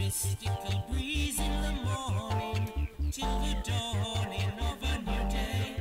mystical breeze in the morning till the dawning of a new day.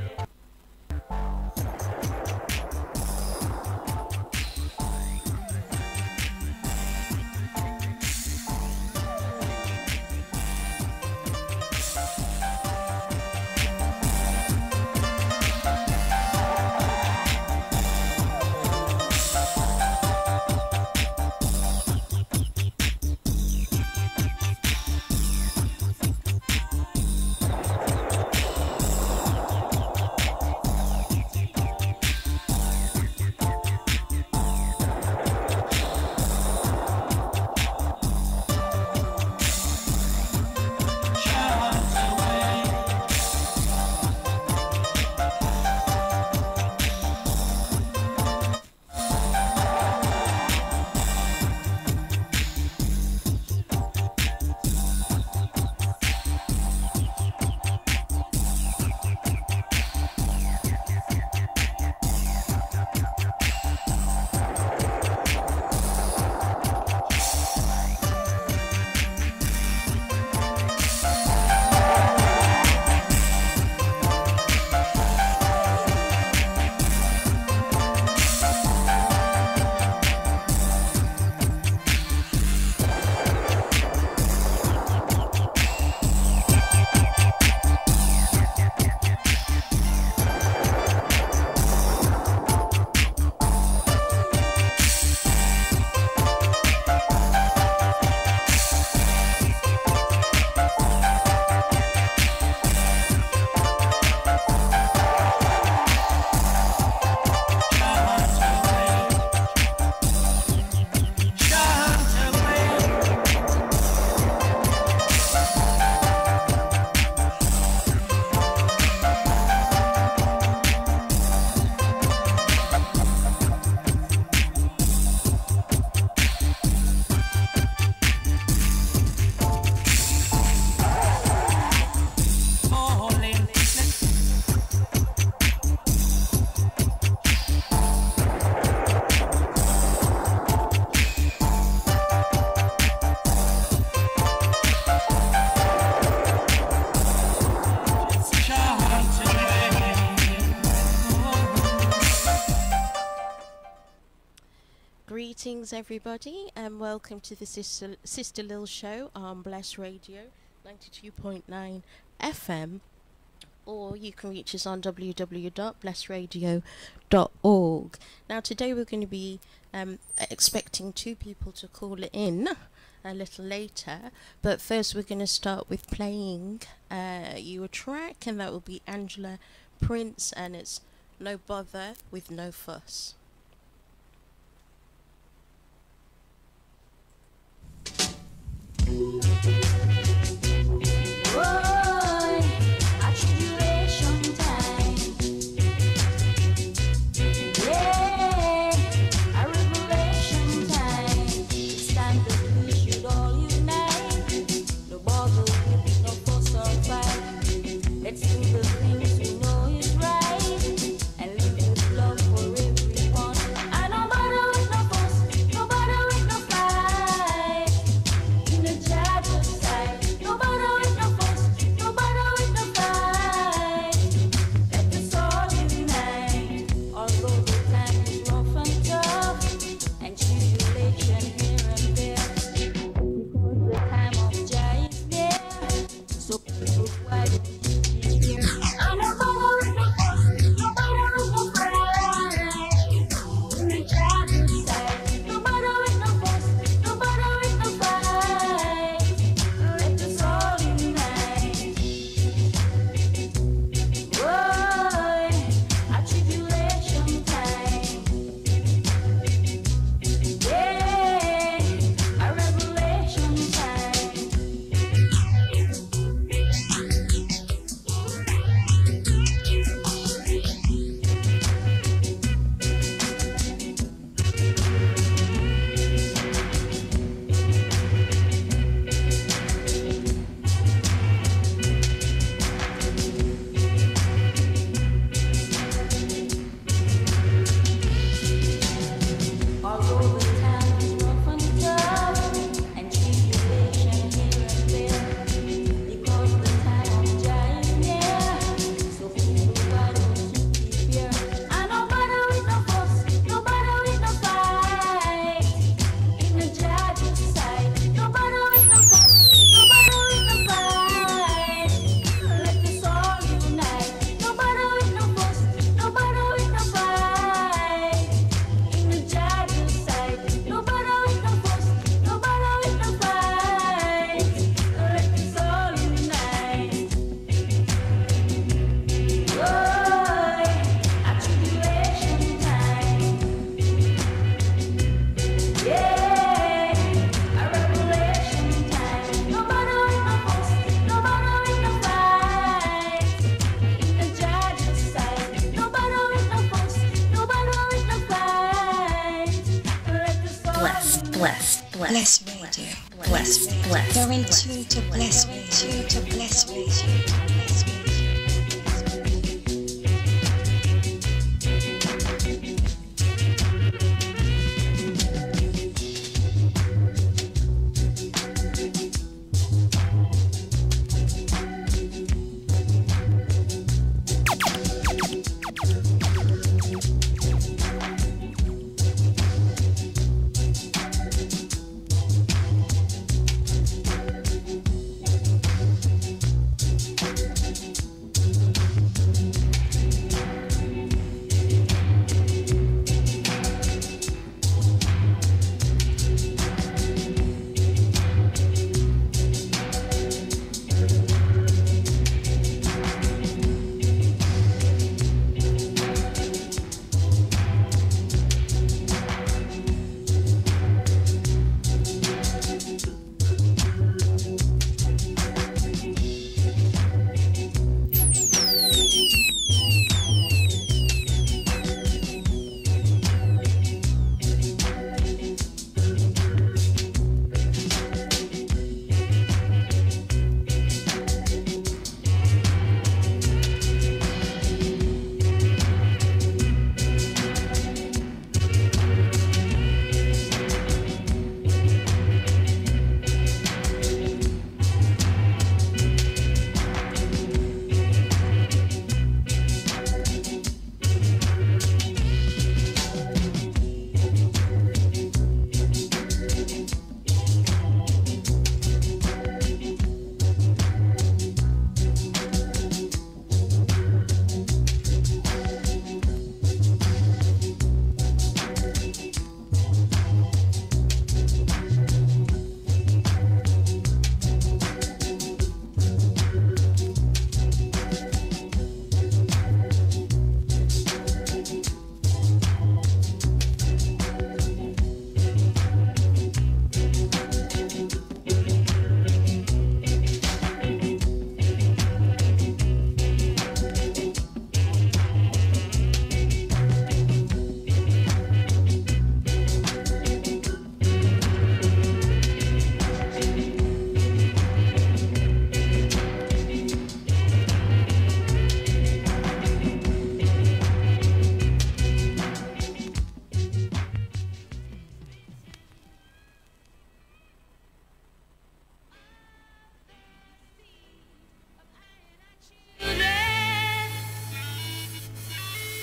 Greetings everybody and welcome to the Sista Lel show on Blessradio 92.9 FM, or you can reach us on www.blessradio.org. Now today we're going to be expecting two people to call in a little later, but first we're going to start with playing you a track, and that will be Angela Prince, and it's No Bother with No Fuss. Let's do the things we know is right and live with love for everyone. I know bother with no fuss, no bother with no fight. In the job side. Bless Radio. Bless. You're in tune to Bless Radio. To Bless Radio.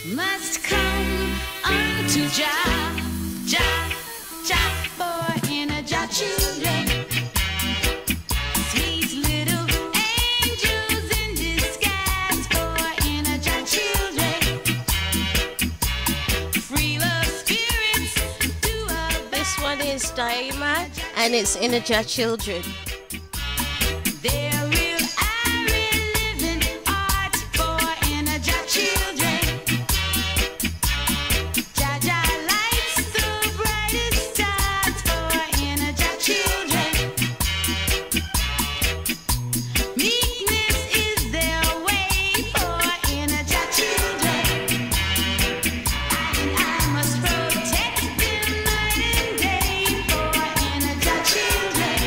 Must come unto Jah, Jah, Jah, for in a Jah children. Sweet little angels in disguise, for in a Jah children. Free love spirits do a This one is Daima and it's Inner Jah Children. They're real iron living art for in a Jah children. Jah Jah lights the brightest stars for in a Jah children. Meekness is their way for in a Jah children. I must protect them night and day for in a Jah children.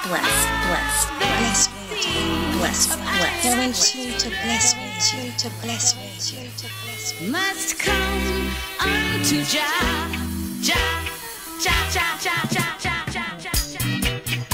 Bless Radio. Bless. You're in tune to Bless Radio. To Bless Radio. To Bless Radio. Must come unto Jah, Jah, Jah, Jah, Jah, Jah, Jah, Jah, Jah, Bless Radio.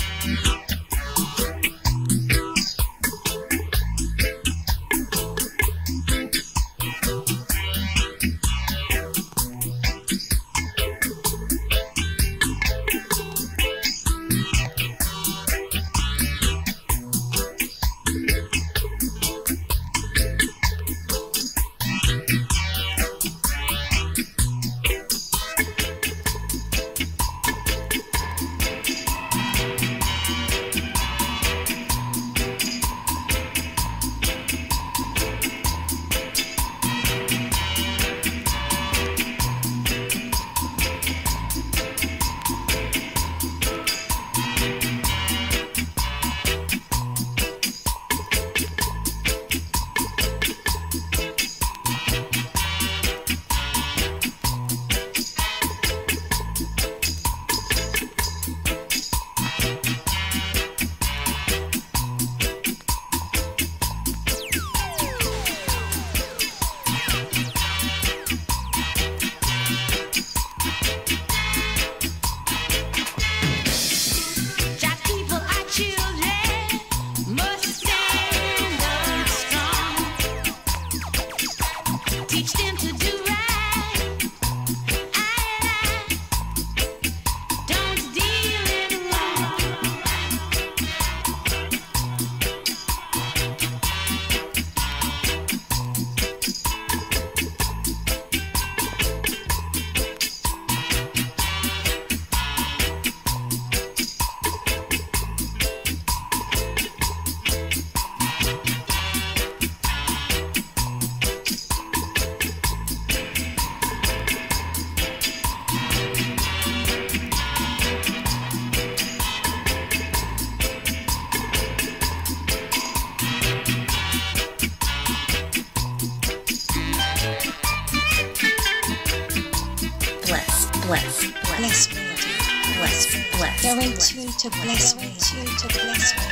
You're in tune to Bless Radio. To Bless Radio.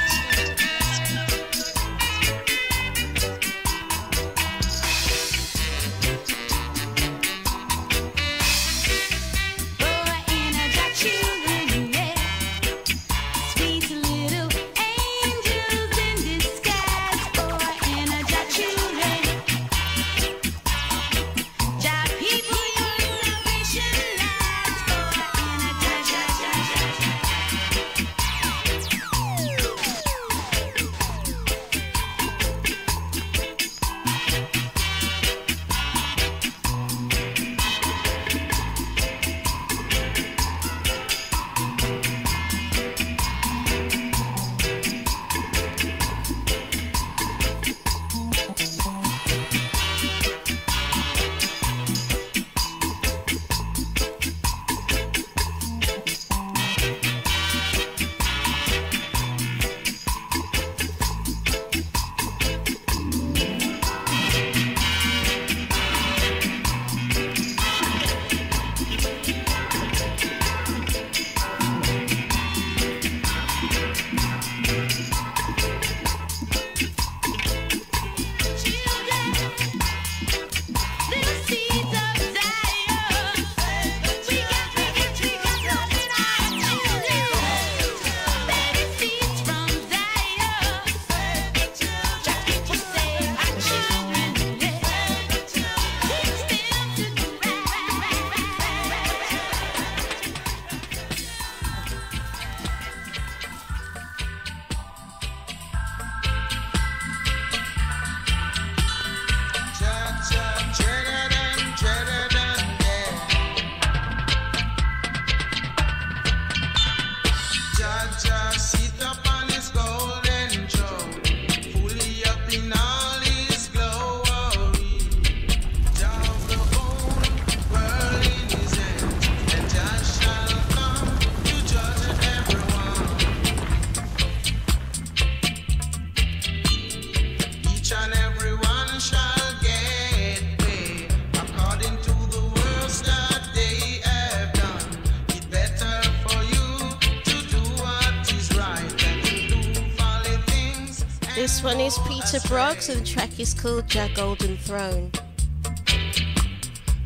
This one is Peter Broggs and the track is called Ja Golden Throne.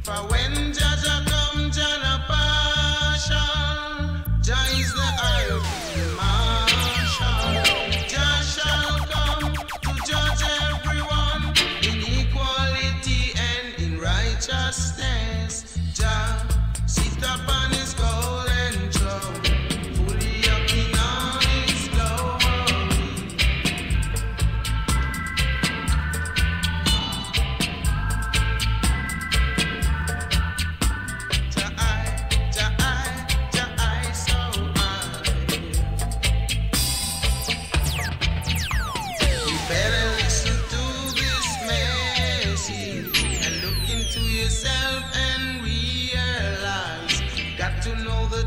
For when Jaja come, Jana partial. Jah is the eye of the marshal. Jah shall come to judge everyone in equality and in righteousness. Jah sit upon his golden throne, fully up in all his glory.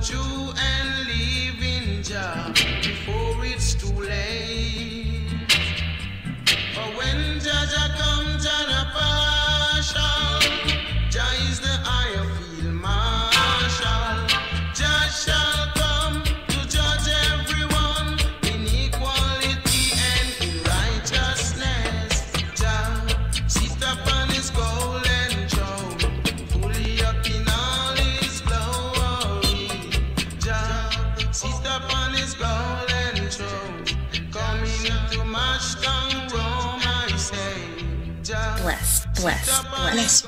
True and live in Jah before it's too late. For when Jah come, Jah partial. Jah is the eye of field marshal. Jah shall come to judge everyone in equality and in righteousness. Jah sit upon his golden throne, fully up in all his glory. Sit upon his golden throne, coming to march down Rome, I say. Bless, bless, bless,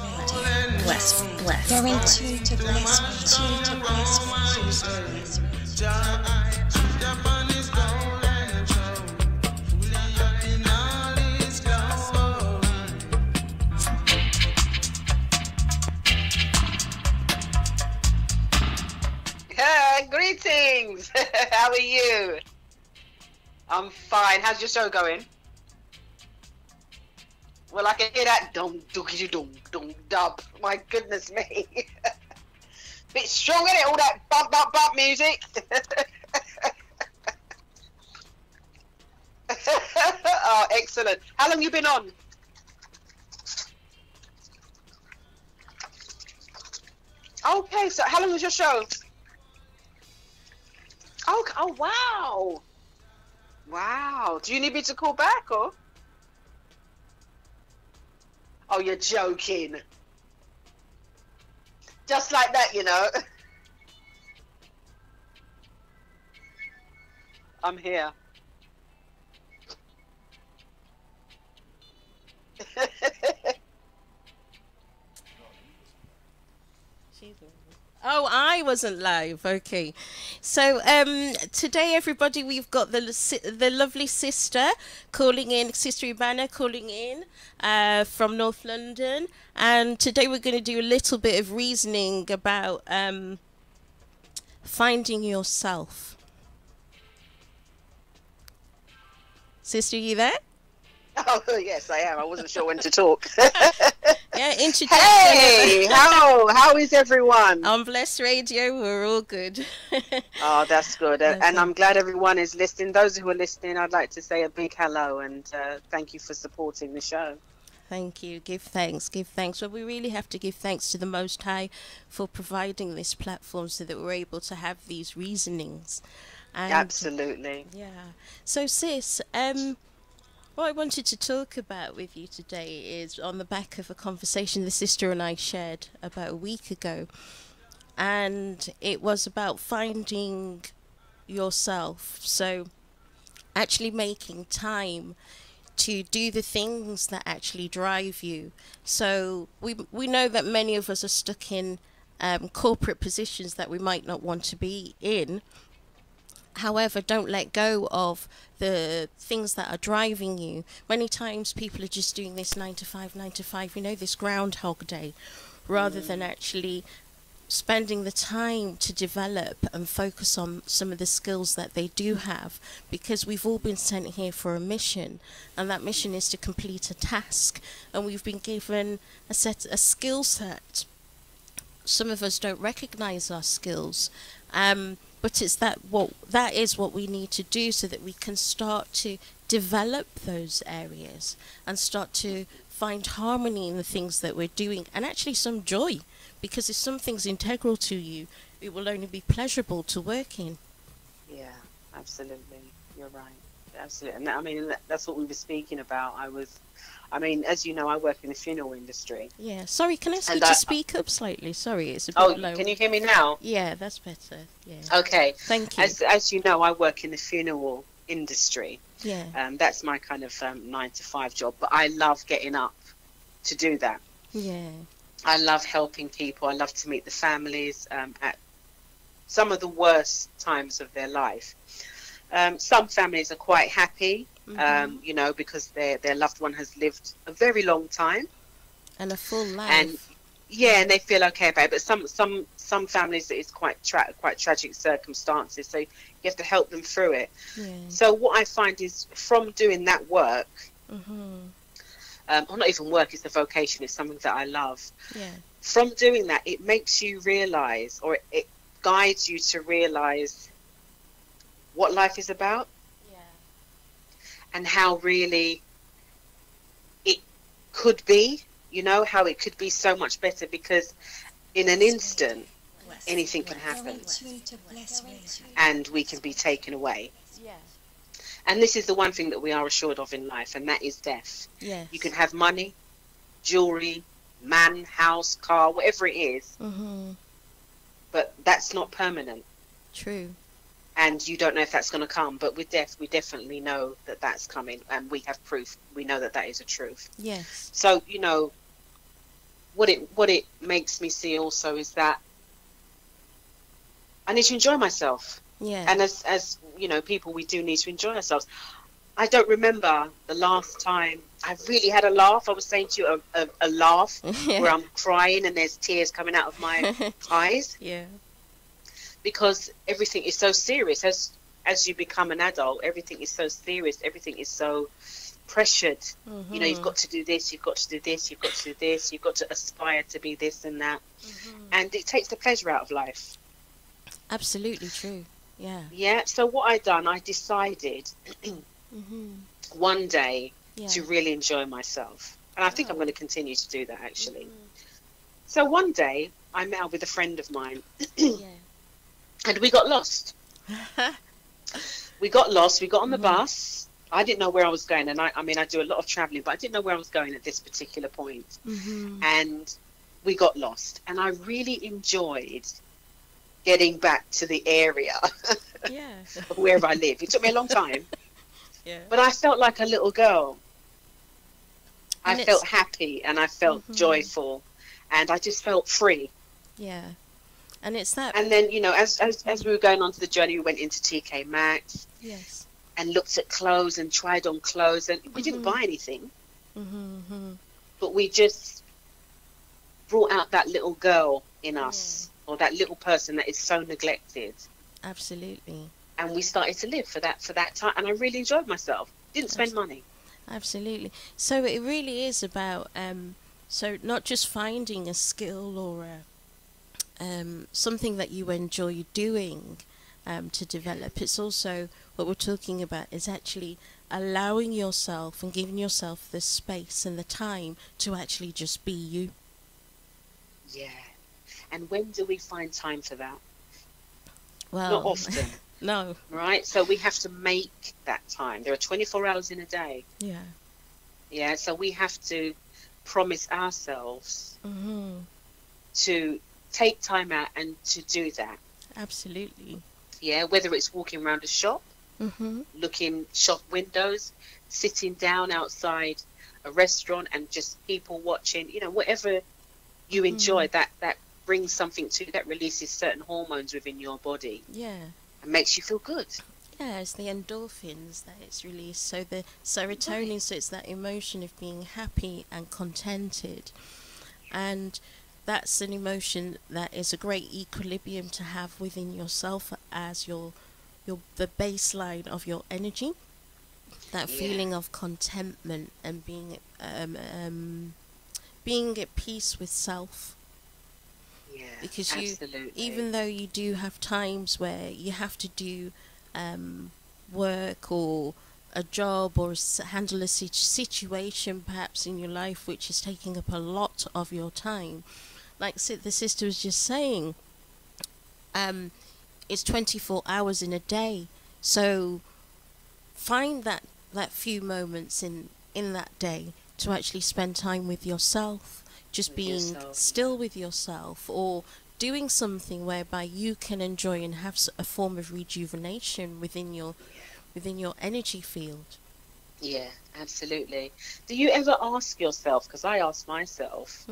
bless, bless. Going to bless, to bless, Sit upon his golden throne, fully up in all his glory. Greetings. How are you? I'm fine. How's your show going? Well, I can hear that dum dookie dum dum dub. My goodness me. Bit strong, isn't it? All that bump bump bump music. Oh, excellent. How long you been on? Okay, so how long was your show? Oh, wow. Wow. Do you need me to call back or? Oh, you're joking. Just like that, you know. I'm here. Oh, I wasn't live. Okay. So today, everybody, we've got the lovely sister calling in, Sista Ibana calling in from North London. And today we're going to do a little bit of reasoning about finding yourself. Sister, are you there? Oh, yes, I am. I wasn't sure when to talk. Yeah, introduce. Hey, how is everyone? On Blessradio, we're all good. Oh, that's good. And I'm glad everyone is listening. Those who are listening, I'd like to say a big hello and thank you for supporting the show. Thank you. Give thanks. Give thanks. Well, we really have to give thanks to the Most High for providing this platform so that we're able to have these reasonings. And, absolutely. Yeah. So, sis, what I wanted to talk about with you today is on the back of a conversation the sister and I shared about a week ago. And it was about finding yourself. So actually making time to do the things that actually drive you. So we know that many of us are stuck in corporate positions that we might not want to be in. However, don't let go of the things that are driving you. Many times people are just doing this 9 to 5, you know, this Groundhog Day, rather than actually spending the time to develop and focus on some of the skills that they do have, because we've all been sent here for a mission, and that mission is to complete a task, and we've been given a skill set. Some of us don't recognize our skills, but it's that is what we need to do so that we can start to develop those areas and start to find harmony in the things that we're doing, and actually some joy, because if something's integral to you, it will only be pleasurable to work in. Yeah, absolutely. You're right. absolutely. And I mean, that's what we were speaking about. I mean, as you know, I work in the funeral industry. Yeah. Sorry, can I ask you And to speak up slightly? Sorry, it's a bit Oh, low. can you hear me now? Yeah, that's better. Yeah. Okay. Thank you. As you know, I work in the funeral industry. Yeah. That's my kind of 9 to 5 job. But I love getting up to do that. Yeah. I love helping people. I love to meet the families at some of the worst times of their life. Some families are quite happy, you know, because their loved one has lived a very long time. And a full life. And yeah, and they feel okay about it. But some families, it's quite tragic circumstances. So you have to help them through it. Yeah. So what I find is from doing that work, or not even work, it's a vocation, it's something that I love. Yeah. From doing that, it makes you realize, or it guides you to realize what life is about. Yeah. And how really it could be, you know, how it could be so much better, because in an instant anything can happen and we can be taken away. Yeah. And this is the one thing that we are assured of in life, and that is death. Yes. You can have money, jewelry, man, house, car, whatever it is, but that's not permanent. True. And you don't know if that's going to come. But with death, we definitely know that that's coming, and we have proof. We know that that is a truth. Yes. So, you know, what it makes me see also is that I need to enjoy myself. Yeah. And as you know, people, we do need to enjoy ourselves. I don't remember the last time I really had a laugh. I was saying to you, a laugh where I'm crying and there's tears coming out of my eyes. Yeah. Because everything is so serious. As you become an adult, everything is so serious. Everything is so pressured. You know, you've got to do this, you've got to do this, you've got to do this, you've got to aspire to be this and that. And it takes the pleasure out of life. Absolutely true. Yeah. Yeah, so what I decided one day to really enjoy myself. And I think I'm going to continue to do that, actually. So one day, I met up with a friend of mine. And we got lost. We got on the bus. I didn't know where I was going. And I mean, I do a lot of traveling, but I didn't know where I was going at this particular point. And we got lost. And I really enjoyed getting back to the area of wherever I live. It took me a long time. But I felt like a little girl. I felt happy and I felt joyful. And I just felt free. Yeah. And it's that. And then, you know, as we were going on to the journey, we went into TK Maxx. Yes. And looked at clothes and tried on clothes. And we didn't buy anything. But we just brought out that little girl in us. Or that little person that is so neglected. Absolutely. And we started to live for that time. And I really enjoyed myself. Didn't spend money. Absolutely. So it really is about, so not just finding a skill or something that you enjoy doing to develop. It's also what we're talking about is actually allowing yourself and giving yourself the space and the time to actually just be you. Yeah. And when do we find time for that? Well, not often. No. Right? So we have to make that time. There are 24 hours in a day. Yeah. Yeah, so we have to promise ourselves to take time out and to do that. Absolutely. Yeah, whether it's walking around a shop, looking shop windows, sitting down outside a restaurant and just people watching, you know, whatever you enjoy, that brings something to, that releases certain hormones within your body. Yeah. And makes you feel good. Yeah, it's the endorphins that it's released. So the serotonin, so it's that emotion of being happy and contented. And that's an emotion that is a great equilibrium to have within yourself as the baseline of your energy. That feeling of contentment and being at peace with self. Yeah, because absolutely. Even though you do have times where you have to do work or a job or handle a situation perhaps in your life which is taking up a lot of your time, like the sister was just saying, it's 24 hours in a day, so find that few moments in that day to actually spend time with yourself, just being still with yourself, or doing something whereby you can enjoy and have a form of rejuvenation within your energy field. Yeah, absolutely. Do you ever ask yourself, because I ask myself,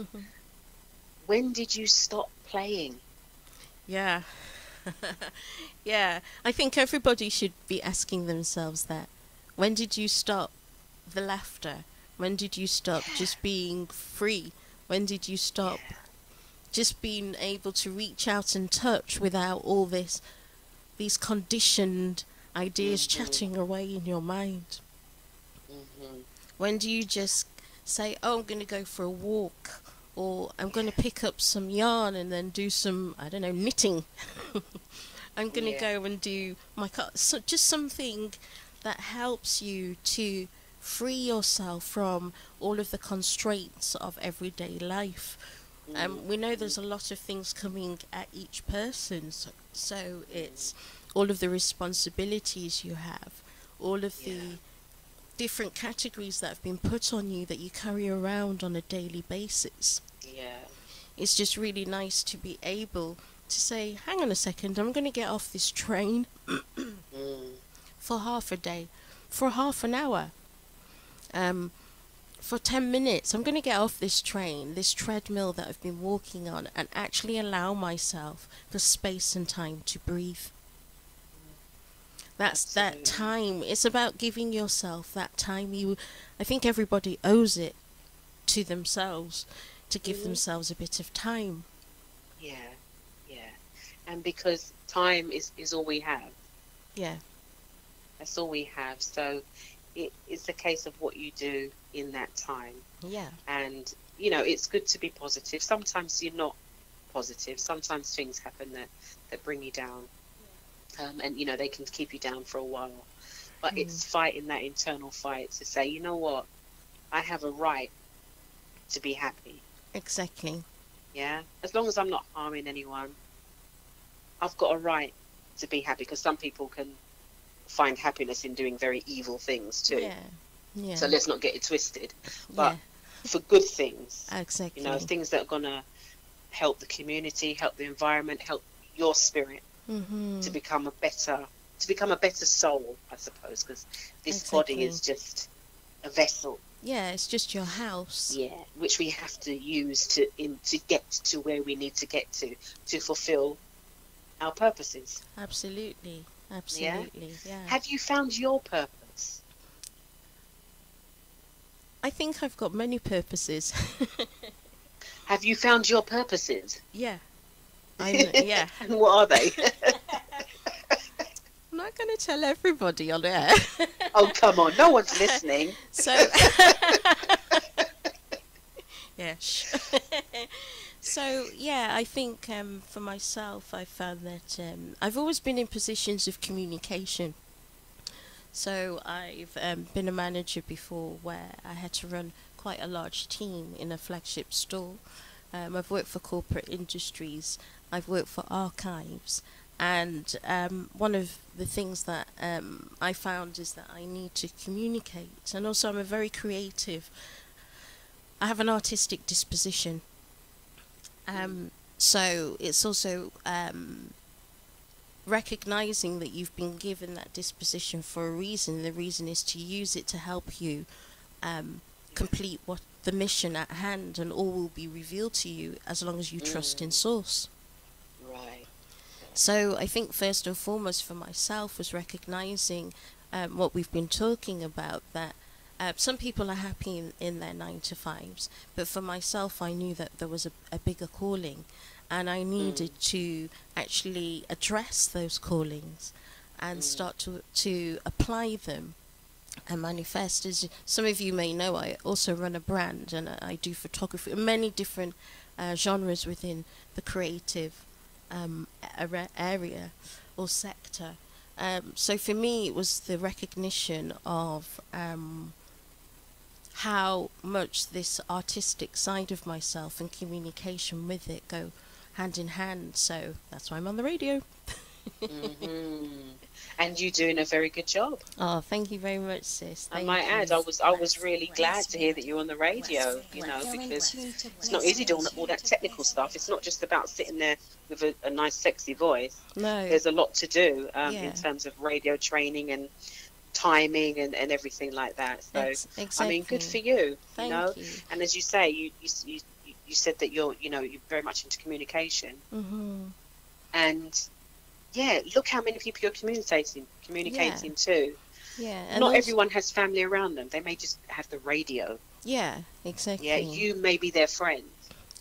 when did you stop playing? Yeah. Yeah, I think everybody should be asking themselves that. When did you stop the laughter? When did you stop just being free? When did you stop just being able to reach out and touch without all these conditioned ideas chatting away in your mind? When do you just say, oh, I'm going to go for a walk, or I'm going to pick up some yarn and then do some, I don't know, knitting. I'm going to go and do just something that helps you to free yourself from all of the constraints of everyday life. We know there's a lot of things coming at each person, so it's all of the responsibilities you have, all of the different categories that have been put on you that you carry around on a daily basis. It's just really nice to be able to say, hang on a second, I'm going to get off this train for half a day, for half an hour, for 10 minutes. I'm going to get off this train, this treadmill that I've been walking on, and actually allow myself the space and time to breathe. That's that time. It's about giving yourself that time. I think everybody owes it to themselves to give themselves a bit of time. And because time is all we have. That's all we have. So it's a case of what you do in that time. And it's good to be positive. Sometimes you're not positive. Sometimes things happen that bring you down. And they can keep you down for a while, but it's fighting that internal fight to say, you know what, I have a right to be happy. Exactly. As long as I'm not harming anyone, I've got a right to be happy, because some people can find happiness in doing very evil things too. So let's not get it twisted, but for good things, exactly. Things that are gonna help the community, help the environment, help your spirit. To become a better soul, I suppose, because this body is just a vessel. It's just your house. Which we have to use to get to where we need to get to fulfill our purposes. Absolutely. Have you found your purpose? I think I've got many purposes. Have you found your purposes? And what are they? I'm not going to tell everybody on air. Oh, come on, no one's listening. So I think for myself, I found that I've always been in positions of communication. So I've been a manager before, where I had to run quite a large team in a flagship store. I've worked for corporate industries, I've worked for archives, and one of the things that I found is that I need to communicate, and also I'm a very creative. I have an artistic disposition, so it's also recognizing that you've been given that disposition for a reason. The reason is to use it to help you complete what the mission at hand, and all will be revealed to you as long as you trust in source. So I think first and foremost for myself was recognizing what we've been talking about, that some people are happy in their 9 to 5s, but for myself I knew that there was a bigger calling, and I needed to actually address those callings and start to apply them and manifest. As some of you may know, I also run a brand, and I do photography in many different genres within the creative area or sector. So for me, it was the recognition of how much this artistic side of myself and communication with it go hand in hand. So that's why I'm on the radio. And you're doing a very good job. Oh, thank you very much, sis. I Thank might add, you. I was really glad to hear that you're on the radio, you know, because it's not easy doing all that technical stuff. It's not just about sitting there with a nice, sexy voice. No. There's a lot to do Yeah. in terms of radio training and timing and everything like that. So, Exactly. I mean, good for you, Thank you know. you. And as you say, you said that you're very much into communication. Mm-hmm. And yeah, look how many people you're communicating to. Yeah. And Not also- everyone has family around them. They may just have the radio. Yeah, exactly. Yeah, you may be their friend.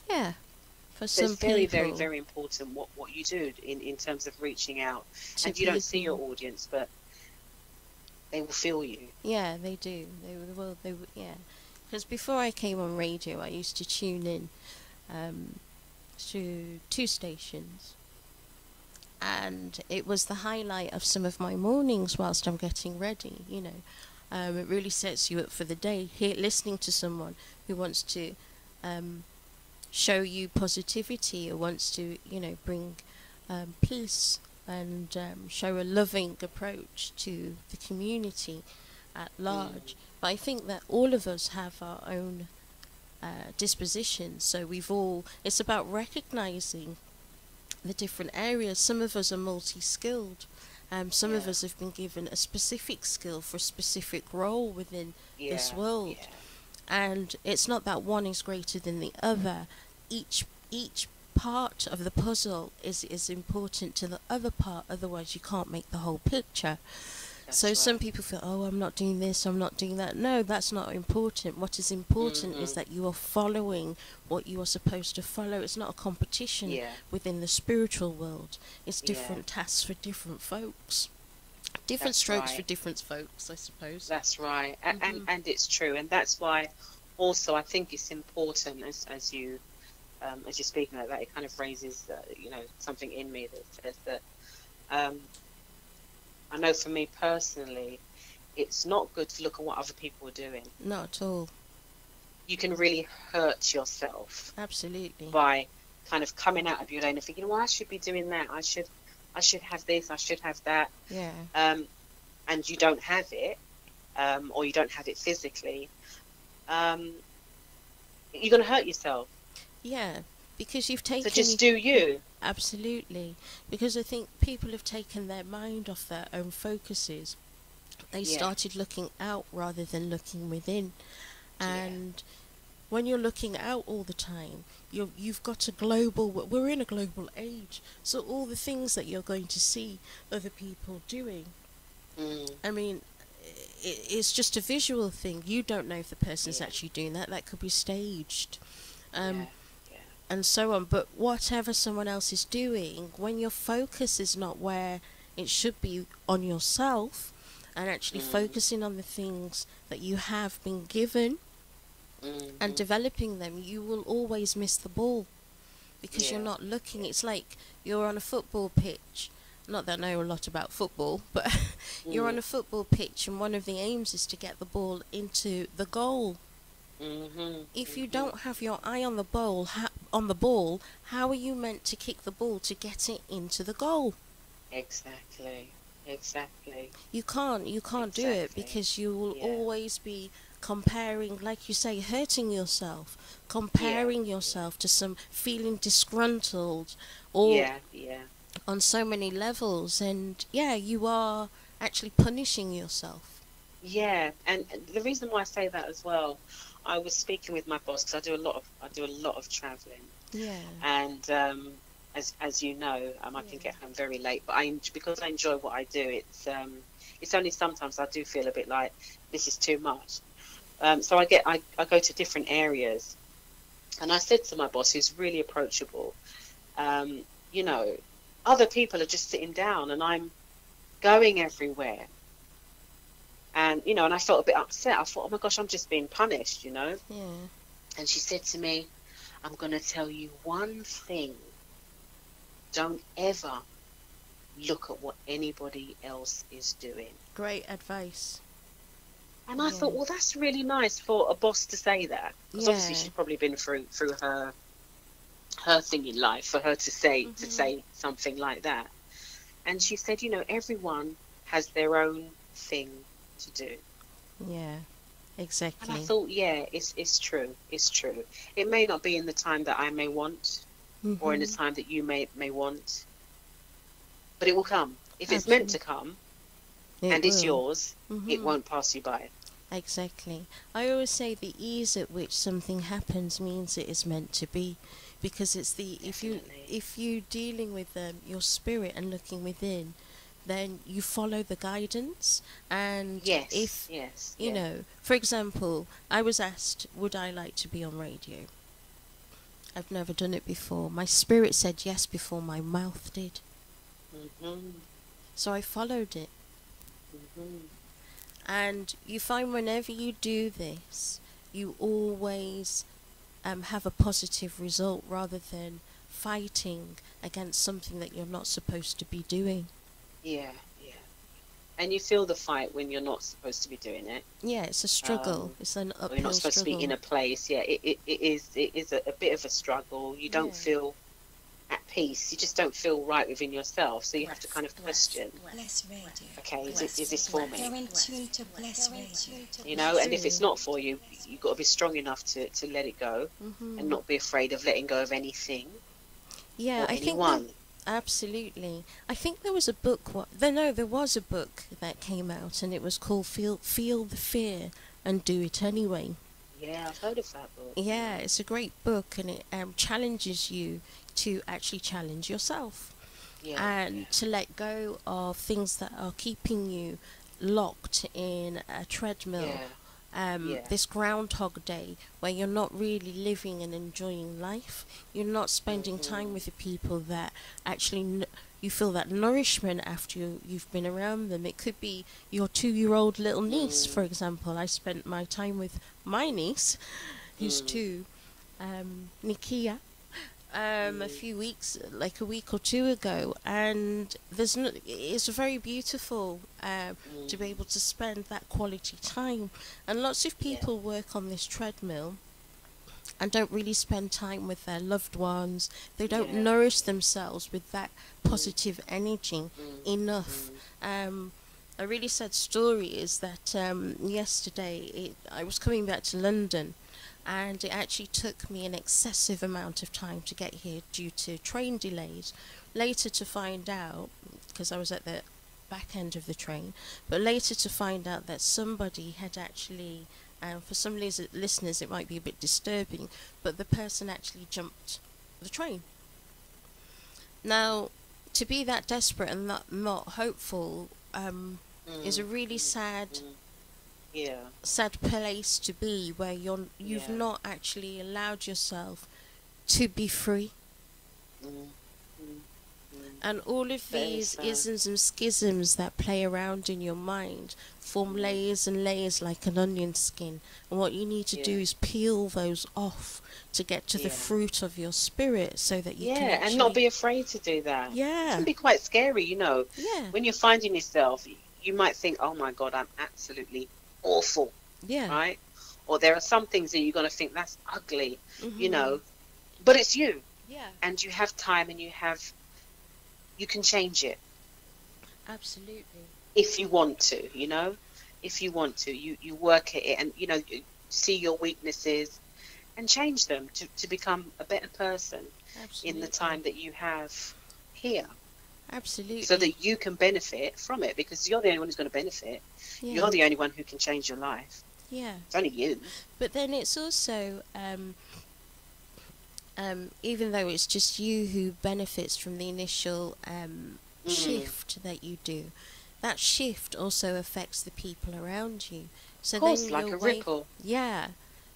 Yeah. For So some it's very, people. very, very important what you do in terms of reaching out. To And you don't see people. your audience, but they will feel you. Yeah, they do. They will. Yeah. Because before I came on radio, I used to tune in to 2 stations, and it was the highlight of some of my mornings whilst I'm getting ready. You know, it really sets you up for the day. Listening to someone who wants to show you positivity, or wants to, bring peace and show a loving approach to the community at large. But I think that all of us have our own dispositions, so it's about recognizing the different areas. Some of us are multi-skilled. Some of us have been given a specific skill for a specific role within this world. Yeah. And it's not that one is greater than the other. Each part of the puzzle is important to the other part, otherwise you can't make the whole picture. That's So right. some people feel, oh, I'm not doing this, I'm not doing that. No, that's not important. What is important is that you are following what you are supposed to follow. It's not a competition within the spiritual world. It's different tasks for different folks. Different That's strokes right. for different folks, I suppose. That's right. And it's true. And that's why also I think it's important as you're speaking like that, it kind of raises, something in me that says that, I know for me personally, it's not good to look at what other people are doing. Not at all. You can really hurt yourself Absolutely. by kind of coming out of your lane and thinking, well, I should be doing that. I should have this. I should have that. Yeah. And you don't have it, or you don't have it physically. You're going to hurt yourself. Yeah. Because you've taken... So just do you. Absolutely. Because I think people have taken their mind off their own focuses. They started looking out rather than looking within. And when you're looking out all the time, you've got a global... We're in a global age. So all the things that you're going to see other people doing, I mean, it's just a visual thing. You don't know if the person's actually doing that. That could be staged. And so on. But whatever someone else is doing, when your focus is not where it should be on yourself, and actually focusing on the things that you have been given and developing them, you will always miss the ball because you're not looking. It's like you're on a football pitch. Not that I know a lot about football, but you're on a football pitch, and one of the aims is to get the ball into the goal. If you don't have your eye on the ball, how are you meant to kick the ball to get it into the goal? Exactly. You can't do it, because you will always be comparing, like you say, hurting yourself, comparing yourself to some, feeling disgruntled, or on so many levels, and you are actually punishing yourself. Yeah, and the reason why I say that as well, I was speaking with my boss because I do a lot of traveling. Yeah. And as you know, I can get home very late, but because I enjoy what I do, it's only sometimes I do feel a bit like this is too much. So I go to different areas, and I said to my boss, who's really approachable, other people are just sitting down, and I'm going everywhere. And, and I felt a bit upset. I thought, oh my gosh, I'm just being punished, Yeah. And she said to me, I'm going to tell you one thing. Don't ever look at what anybody else is doing. Great advice. And I thought, well, that's really nice for a boss to say that. Because obviously she's probably been through her thing in life for her to say something like that. And she said, everyone has their own thing to do. Yeah, exactly. And I thought, yeah, it's true. It's true. It may not be in the time that I may want, or in the time that you may want, but it will come. If it's meant to come, and it's yours, it won't pass you by. Exactly. I always say the ease at which something happens means it is meant to be, because it's the if you dealing with your spirit and looking within, then you follow the guidance. And if you know, for example, I was asked, would I like to be on radio? I've never done it before. My spirit said yes before my mouth did. So I followed it. And you find whenever you do this, you always have a positive result, rather than fighting against something that you're not supposed to be doing. Yeah. And you feel the fight when you're not supposed to be doing it. Yeah, it's a struggle. It's an uphill you're not supposed struggle. to be in a place. Yeah, it is a bit of a struggle. You don't feel at peace. You just don't feel right within yourself. So you have to kind of question. Blessradio. Okay, is this for me? You're in tune to Blessradio. You know, and if it's not for you, you've got to be strong enough to let it go, and not be afraid of letting go of anything. Yeah, or I anyone. think absolutely. I think there was a book. There was a book that came out, and it was called "Feel the Fear and Do It Anyway." Yeah, I've heard of that book. Yeah, it's a great book, and it challenges you to actually challenge yourself, and to let go of things that are keeping you locked in a treadmill. This Groundhog Day, where you're not really living and enjoying life. You're not spending time with the people that actually you feel that nourishment after you've been around them. It could be your 2-year-old little niece, for example. I spent my time with my niece, who's 2, Nikia, a few weeks, like a week or 2 ago, and it's very beautiful to be able to spend that quality time. And lots of people work on this treadmill and don't really spend time with their loved ones. They don't nourish themselves with that positive energy enough. A really sad story is that yesterday I was coming back to London, and it actually took me an excessive amount of time to get here due to train delays. Later to find out, because I was at the back end of the train, but later to find out that somebody had actually, for some listeners it might be a bit disturbing, but the person actually jumped the train. Now, to be that desperate and not hopeful is a really sad place to be, where you've not actually allowed yourself to be free. And all of these isms and schisms that play around in your mind form layers and layers like an onion skin. And what you need to do is peel those off to get to the fruit of your spirit, so that you can actually... and not be afraid to do that. It can be quite scary, you know. When you're finding yourself, you might think, oh my God, I'm absolutely awful. Right? Or there are some things that you're going to think, that's ugly, you know. But it's you. And you have time, and you can change it. Absolutely. If you want to, you know. If you want to, you work at it, and, you know, you see your weaknesses and change them to become a better person in the time that you have here. Absolutely. So that you can benefit from it, because you're the only one who's going to benefit. You're the only one who can change your life. It's only you. But then it's also, even though it's just you who benefits from the initial shift that you do, that shift also affects the people around you. So of course, then like a ripple.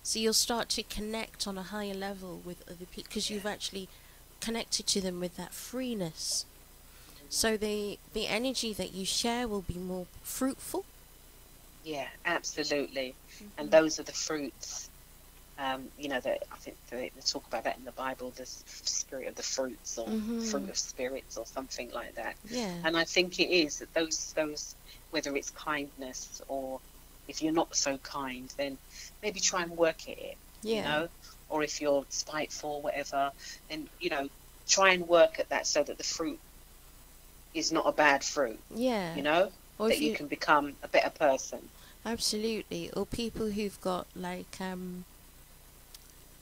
So you'll start to connect on a higher level with other people, because you've actually connected to them with that freeness. So the energy that you share will be more fruitful. Yeah, absolutely. And those are the fruits. You know, that I think they talk about that in the Bible, the spirit of the fruits, or fruit of spirits, or something like that. And I think it is that those, whether it's kindness, or if you're not so kind, then maybe try and work at it. You know, or if you're spiteful, whatever, then, you know, try and work at that, so that the fruit is not a bad fruit. You know, Or that if you can become a better person. Absolutely. Or people who've got like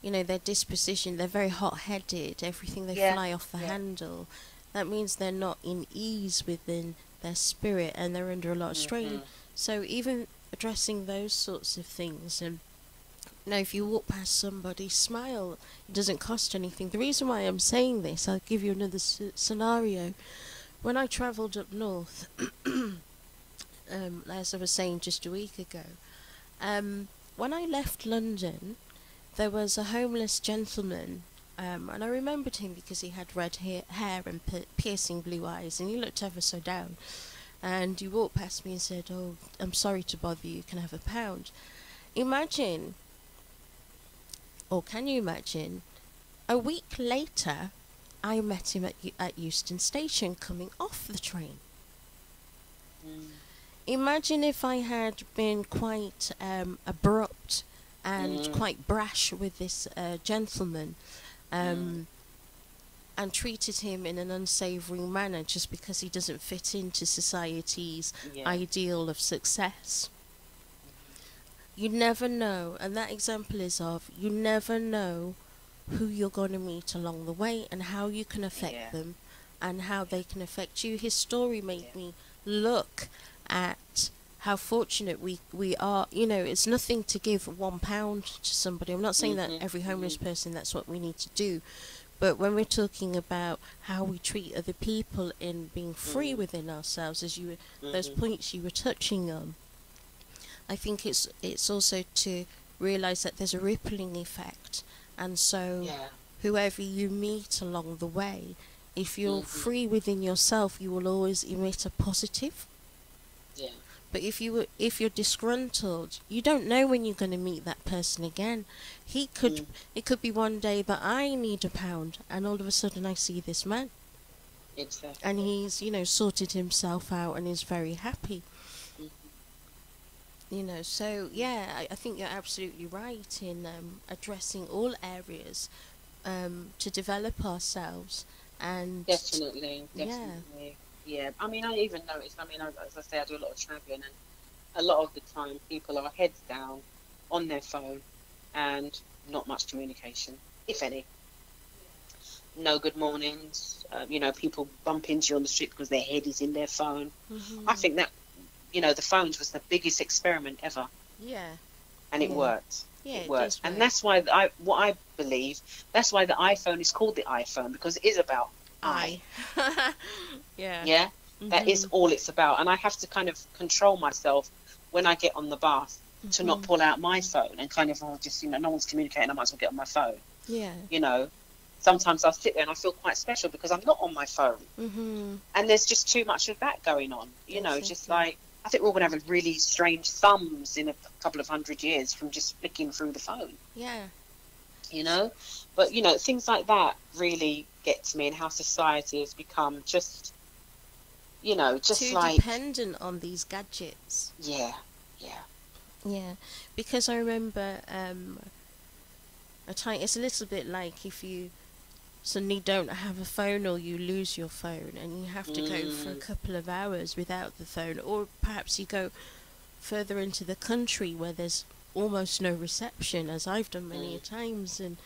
you know, their disposition, they're very hot-headed, everything they fly off the handle. That means they're not in ease within their spirit, and they're under a lot of strain. So even addressing those sorts of things, and you know, if you walk past somebody, smile. It doesn't cost anything. The reason why I'm saying this, I'll give you another scenario. When I travelled up north, as I was saying just a week ago, when I left London, there was a homeless gentleman, and I remembered him because he had red hair and piercing blue eyes, and he looked ever so down. And he walked past me and said, "Oh, I'm sorry to bother you, can I have £1?" Imagine, or can you imagine, a week later, I met him at Euston Station coming off the train. Imagine if I had been quite abrupt and quite brash with this gentleman, and treated him in an unsavoury manner just because he doesn't fit into society's ideal of success. You never know, and that example is of, you never know who you're going to meet along the way and how you can affect them and how they can affect you. His story made me look at how fortunate we are. You know, it's nothing to give £1 to somebody. I'm not saying that every homeless person, that's what we need to do. But when we're talking about how we treat other people in being free within ourselves, as you those points you were touching on, I think it's also to realise that there's a rippling effect. And so whoever you meet along the way, if you're free within yourself, you will always emit a positive. Yeah. But if you're disgruntled, you don't know when you're going to meet that person again. It could be one day that I need £1, and all of a sudden I see this man. Exactly. And he's, you know, sorted himself out and is very happy. You know, so I think you're absolutely right in addressing all areas to develop ourselves. And Definitely. Yeah, I mean, I even noticed, as I say, I do a lot of travelling, and a lot of the time people are heads down on their phone and not much communication, if any. No good mornings, you know, people bump into you on the street because their head is in their phone. I think that, you know, the phones was the biggest experiment ever. Yeah. And it worked. Yeah, it worked. And that's why I believe, that's why the iPhone is called the iPhone, because it is about I. Yeah, that is all it's about. And I have to kind of control myself when I get on the bus to not pull out my phone and kind of, just, you know, no one's communicating, I might as well get on my phone. Yeah. You know, sometimes I'll sit there and I feel quite special because I'm not on my phone. And there's just too much of that going on. You know, just like, I think we're going to have a really strange thumbs in a couple of 100 years from just flicking through the phone. Yeah. You know, but, you know, things like that really get to me, and how society has become just, you know, just too like dependent on these gadgets. Yeah. Because I remember it's a little bit like if you suddenly don't have a phone, or you lose your phone and you have to go for a couple of hours without the phone, or perhaps you go further into the country where there's almost no reception, as I've done many times, and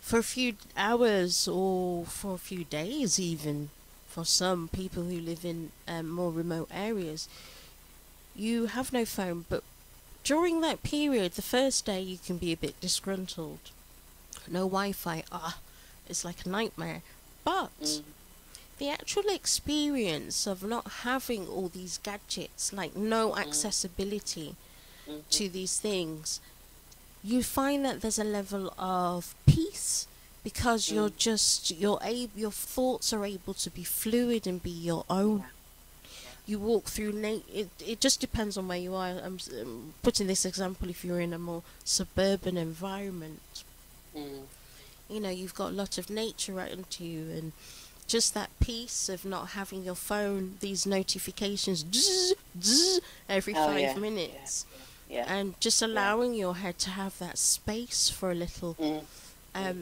for a few hours or for a few days even, for some people who live in more remote areas, you have no phone. But during that period, the first day, you can be a bit disgruntled. No Wi-Fi, it's like a nightmare. But the actual experience of not having all these gadgets, like no accessibility to these things, you find that there's a level of peace, because your thoughts are able to be fluid and be your own. You walk through it just depends on where you are. I'm putting this example if you're in a more suburban environment. You know, you've got a lot of nature around you, and just that peace of not having your phone, these notifications every 5 minutes. And just allowing your head to have that space for a little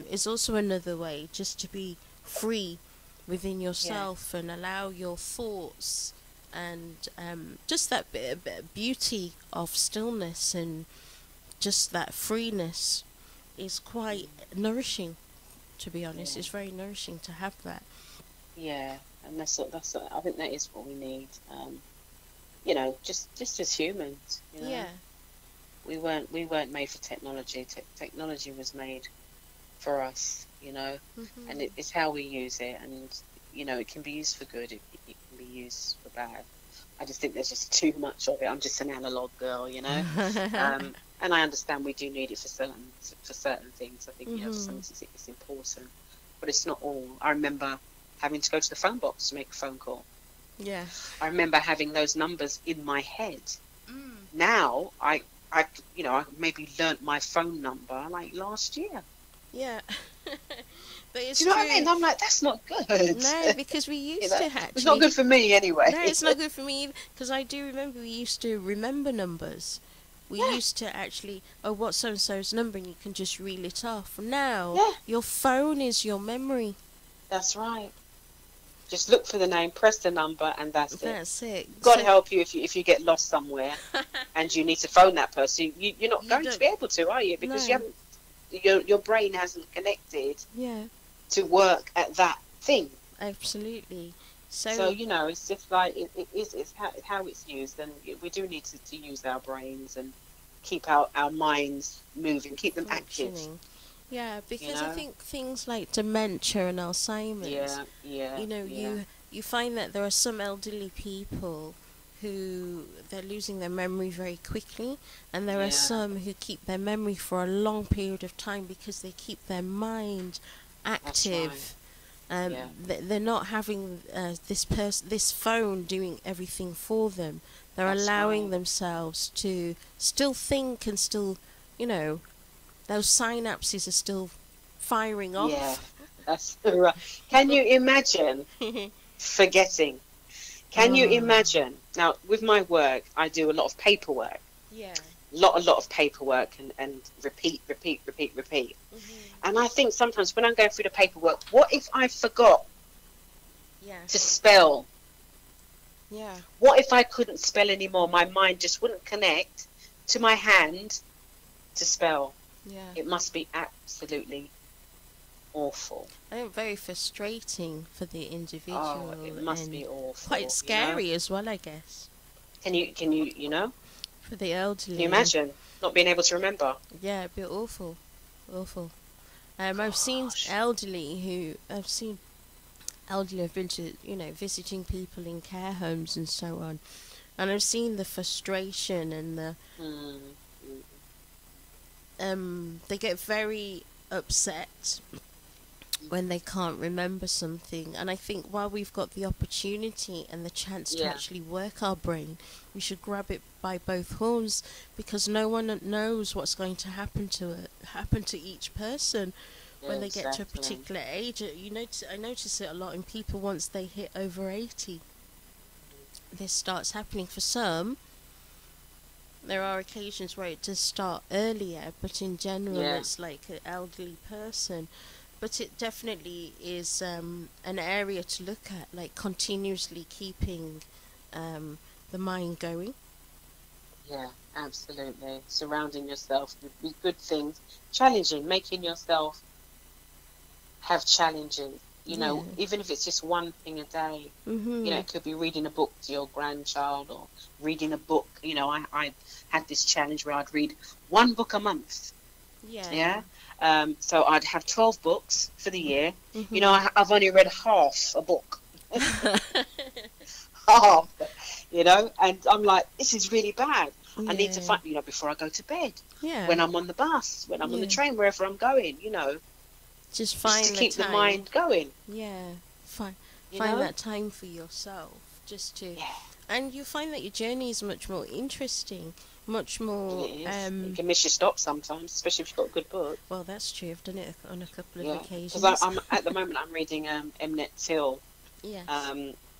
is also another way just to be free within yourself and allow your thoughts and just that bit beauty of stillness and just that freeness is quite nourishing. To be honest, it's very nourishing to have that. Yeah, and that's what I think that is what we need. You know, just as humans. You know? Yeah. We weren't made for technology. Technology was made for us. You know, and it's how we use it, and you know, it can be used for good. It can be used for bad. I just think there's just too much of it. I'm just an analog girl, you know. And I understand we do need it for certain things. I think you know, for some things it's important, but it's not all. I remember having to go to the phone box to make a phone call. Yeah. I remember having those numbers in my head. Now I you know, I maybe learnt my phone number like last year. Yeah. But it's do you know true. what I mean? I'm like, that's not good. No, because we used to actually. It's not good for me anyway. No, it's not good for me either. Because I do remember we used to remember numbers. We used to actually, oh, what's so-and-so's number, and you can just reel it off. Now, your phone is your memory. That's right. Just look for the name, press the number, and that's it. That's it. God help you if you get lost somewhere and you need to phone that person. You're not going to be able to, are you? Because you haven't. Your brain hasn't connected. Yeah. To work at that thing. Absolutely. So you know, it's just like it's how it's used, and we do need to use our brains and keep our minds moving, keep them active. Yeah, because you know? I think things like dementia and Alzheimer's. Yeah. You know, you find that there are some elderly people who they're losing their memory very quickly, and there are some who keep their memory for a long period of time because they keep their mind active. They're not having this phone doing everything for them. They're allowing themselves to still think and still, you know, those synapses are still firing off. Yeah, that's right. Can you imagine forgetting? Can you imagine? Now, with my work, I do a lot of paperwork. Yeah. A lot of paperwork and repeat. And I think sometimes when I'm going through the paperwork, what if I forgot to spell? Yeah. What if I couldn't spell anymore? My mind just wouldn't connect to my hand to spell. Yeah. It must be absolutely awful. I think very frustrating for the individual. Oh, it must be awful. Quite scary as well, I guess. Can you know? For the elderly. Can you imagine not being able to remember? Yeah, it'd be awful. I've seen elderly who've been to, you know, visiting people in care homes and so on, and I've seen the frustration and the they get very upset when they can't remember something. And I think while we've got the opportunity and the chance to actually work our brain, we should grab it by both horns, because no one knows what's going to happen to each person when they get to a particular age. I notice it a lot in people once they hit over 80. This starts happening for some. There are occasions where it does start earlier, but in general it's like an elderly person. But it definitely is an area to look at, like continuously keeping the mind going. Yeah, absolutely. Surrounding yourself with good things, challenging, making yourself have challenges. You know, even if it's just one thing a day. You know, it could be reading a book to your grandchild or reading a book. You know, I had this challenge where I'd read one book a month. So I'd have 12 books for the year. You know, I've only read half a book. Half, you know, and I'm like, this is really bad. I need to find, you know, before I go to bed. When I'm on the bus, when I'm on the train, wherever I'm going, you know. Just to keep the mind going. Find that time for yourself, just to, and you find that your journey is much more interesting, much more. You can miss your stop sometimes, especially if you've got a good book. Well, that's true. I've done it on a couple of occasions. Because I'm at the moment I'm reading Emmett Till. Yes.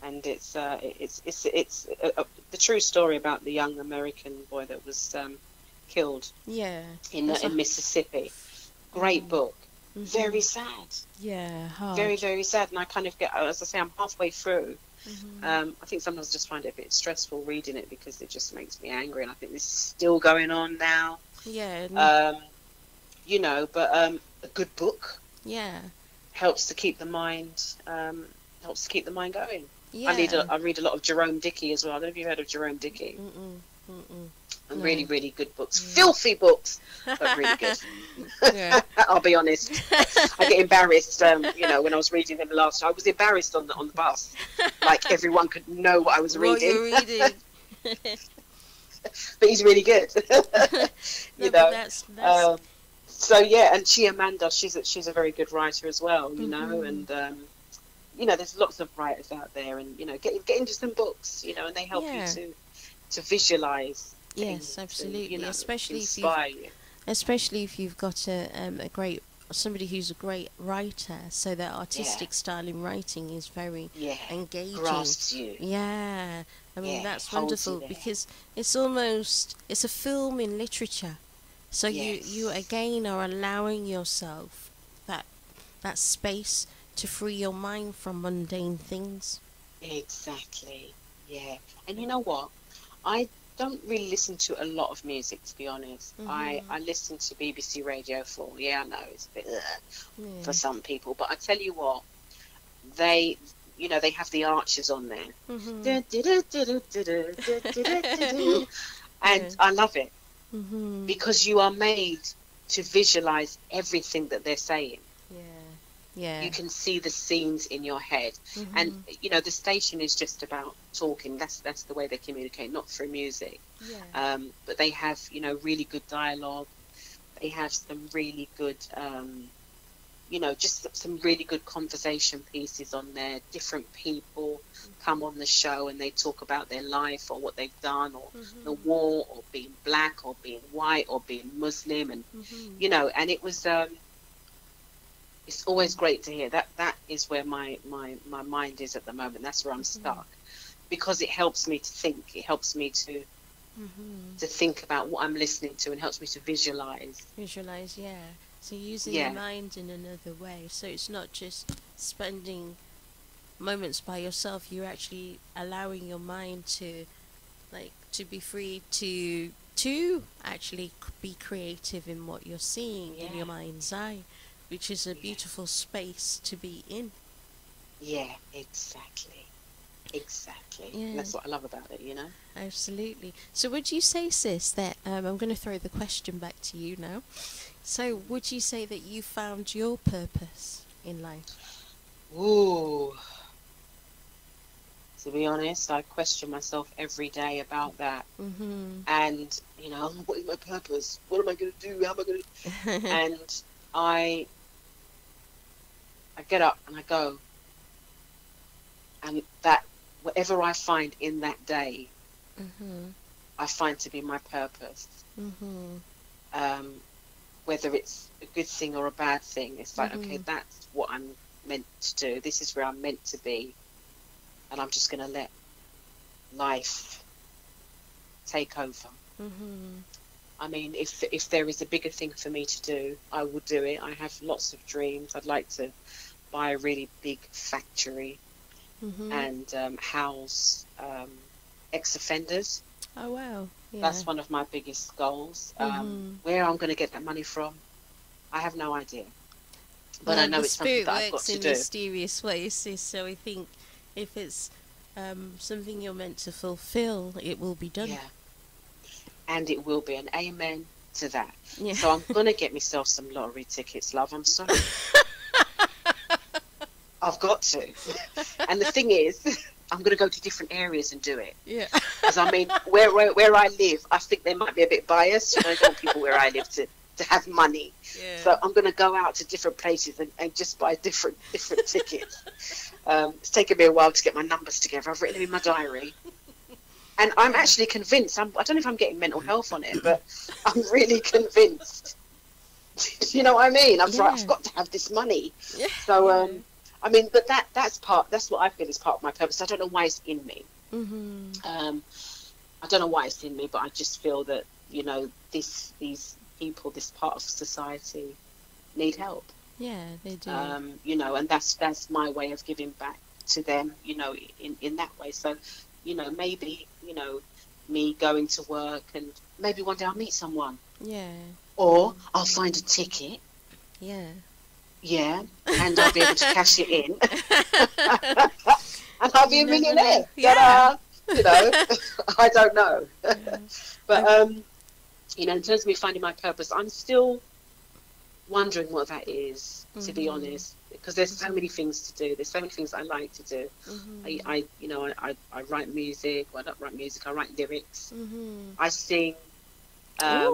And it's the true story about the young American boy that was killed. In Mississippi. Great book. Very sad. Hard. Very, very sad. And I kind of get, as I say, I'm halfway through, I think sometimes I just find it a bit stressful reading it because it just makes me angry, and I think this is still going on now. Yeah. You know, but a good book Yeah. helps to keep the mind going. Yeah. I read a lot of Jerome Dickey as well. I don't know if you've heard of Jerome Dickey. And No. really, really good books. Filthy books, but really good. Yeah. I'll be honest. I get embarrassed, you know, when I was reading them last. I was embarrassed on the bus. Like everyone could know what I was What reading. you're reading. But he's really good. No, You but know. that's So yeah, and Amanda, she's a very good writer as well, you know, and you know, there's lots of writers out there, and you know, get into some books, you know, and they help Yeah. you to visualize. yes, absolutely. And, you know, Especially if you've got a great somebody who's a great writer, so their artistic style in writing is very engaging. grasps you. Yeah, I mean that's holds you wonderful there. because it's a film in literature. So you again are allowing yourself that space to free your mind from mundane things. Exactly. Yeah. And you know what? I don't really listen to a lot of music, to be honest. I listen to BBC Radio 4. Yeah, I know it's a bit for some people, but I tell you what, they have the archers on there, and I love it because you are made to visualize everything that they're saying. Yeah. You can see the scenes in your head, and you know the station is just about talking. That's the way they communicate, not through music. But they have, you know, really good dialogue. They have some really good, you know, just some really good conversation pieces on there. Different people come on the show and they talk about their life or what they've done, or the war, or being black, or being white, or being Muslim, and you know, and it was. It's always great to hear that. That is where my mind is at the moment. That's where I'm stuck, because it helps me to think. It helps me to think about what I'm listening to, and helps me to visualize. Yeah. So using your mind in another way. So it's not just spending moments by yourself. You're actually allowing your mind to be free to actually be creative in what you're seeing in your mind's eye, which is a beautiful space to be in. Yeah, exactly. Yeah. That's what I love about it, you know. Absolutely. So would you say, sis, that I'm going to throw the question back to you now. So would you say that you found your purpose in life? Ooh. To be honest, I question myself every day about that. And, you know, what is my purpose? What am I going to do? How am I going to... And I get up and I go, and that whatever I find in that day, I find to be my purpose. Whether it's a good thing or a bad thing, it's like, okay, that's what I'm meant to do. This is where I'm meant to be, and I'm just going to let life take over. I mean, if there is a bigger thing for me to do, I will do it. I have lots of dreams. I'd like to buy a really big factory and house ex-offenders. Oh, wow. Yeah. That's one of my biggest goals. Where I'm going to get that money from, I have no idea. But I know it's something that I've got to do. The spirit works in mysterious ways, sis, so I think if it's something you're meant to fulfill, it will be done. Yeah. And it will be an amen to that. Yeah. So I'm going to get myself some lottery tickets, love. I'm sorry. I've got to. And the thing is, I'm going to go to different areas and do it. Yeah. Because, I mean, where I live, I think they might be a bit biased. You know, I don't want people where I live to have money. Yeah. So I'm going to go out to different places and just buy different tickets. It's taken me a while to get my numbers together. I've written them in my diary. And I'm actually convinced, I don't know if I'm getting mental health on it, but I'm really convinced. You know what I mean? I've got to have this money. Yeah. So, I mean, but that's what I feel is part of my purpose. I don't know why it's in me. I don't know why it's in me, but I just feel that, you know, these people, this part of society need help. Yeah, they do. You know, and that's my way of giving back to them, in that way. So, maybe, me going to work, and maybe one day I'll meet someone. Yeah. Or I'll find a ticket. Yeah. Yeah. And I'll be able to cash it in. And I'll be a millionaire. Yeah. I don't know. Yeah. But, in terms of me finding my purpose, I'm still wondering what that is, to be honest, because there's so many things to do. There's so many things I like to do. I write music. Well, I don't write music. I write lyrics. I sing. I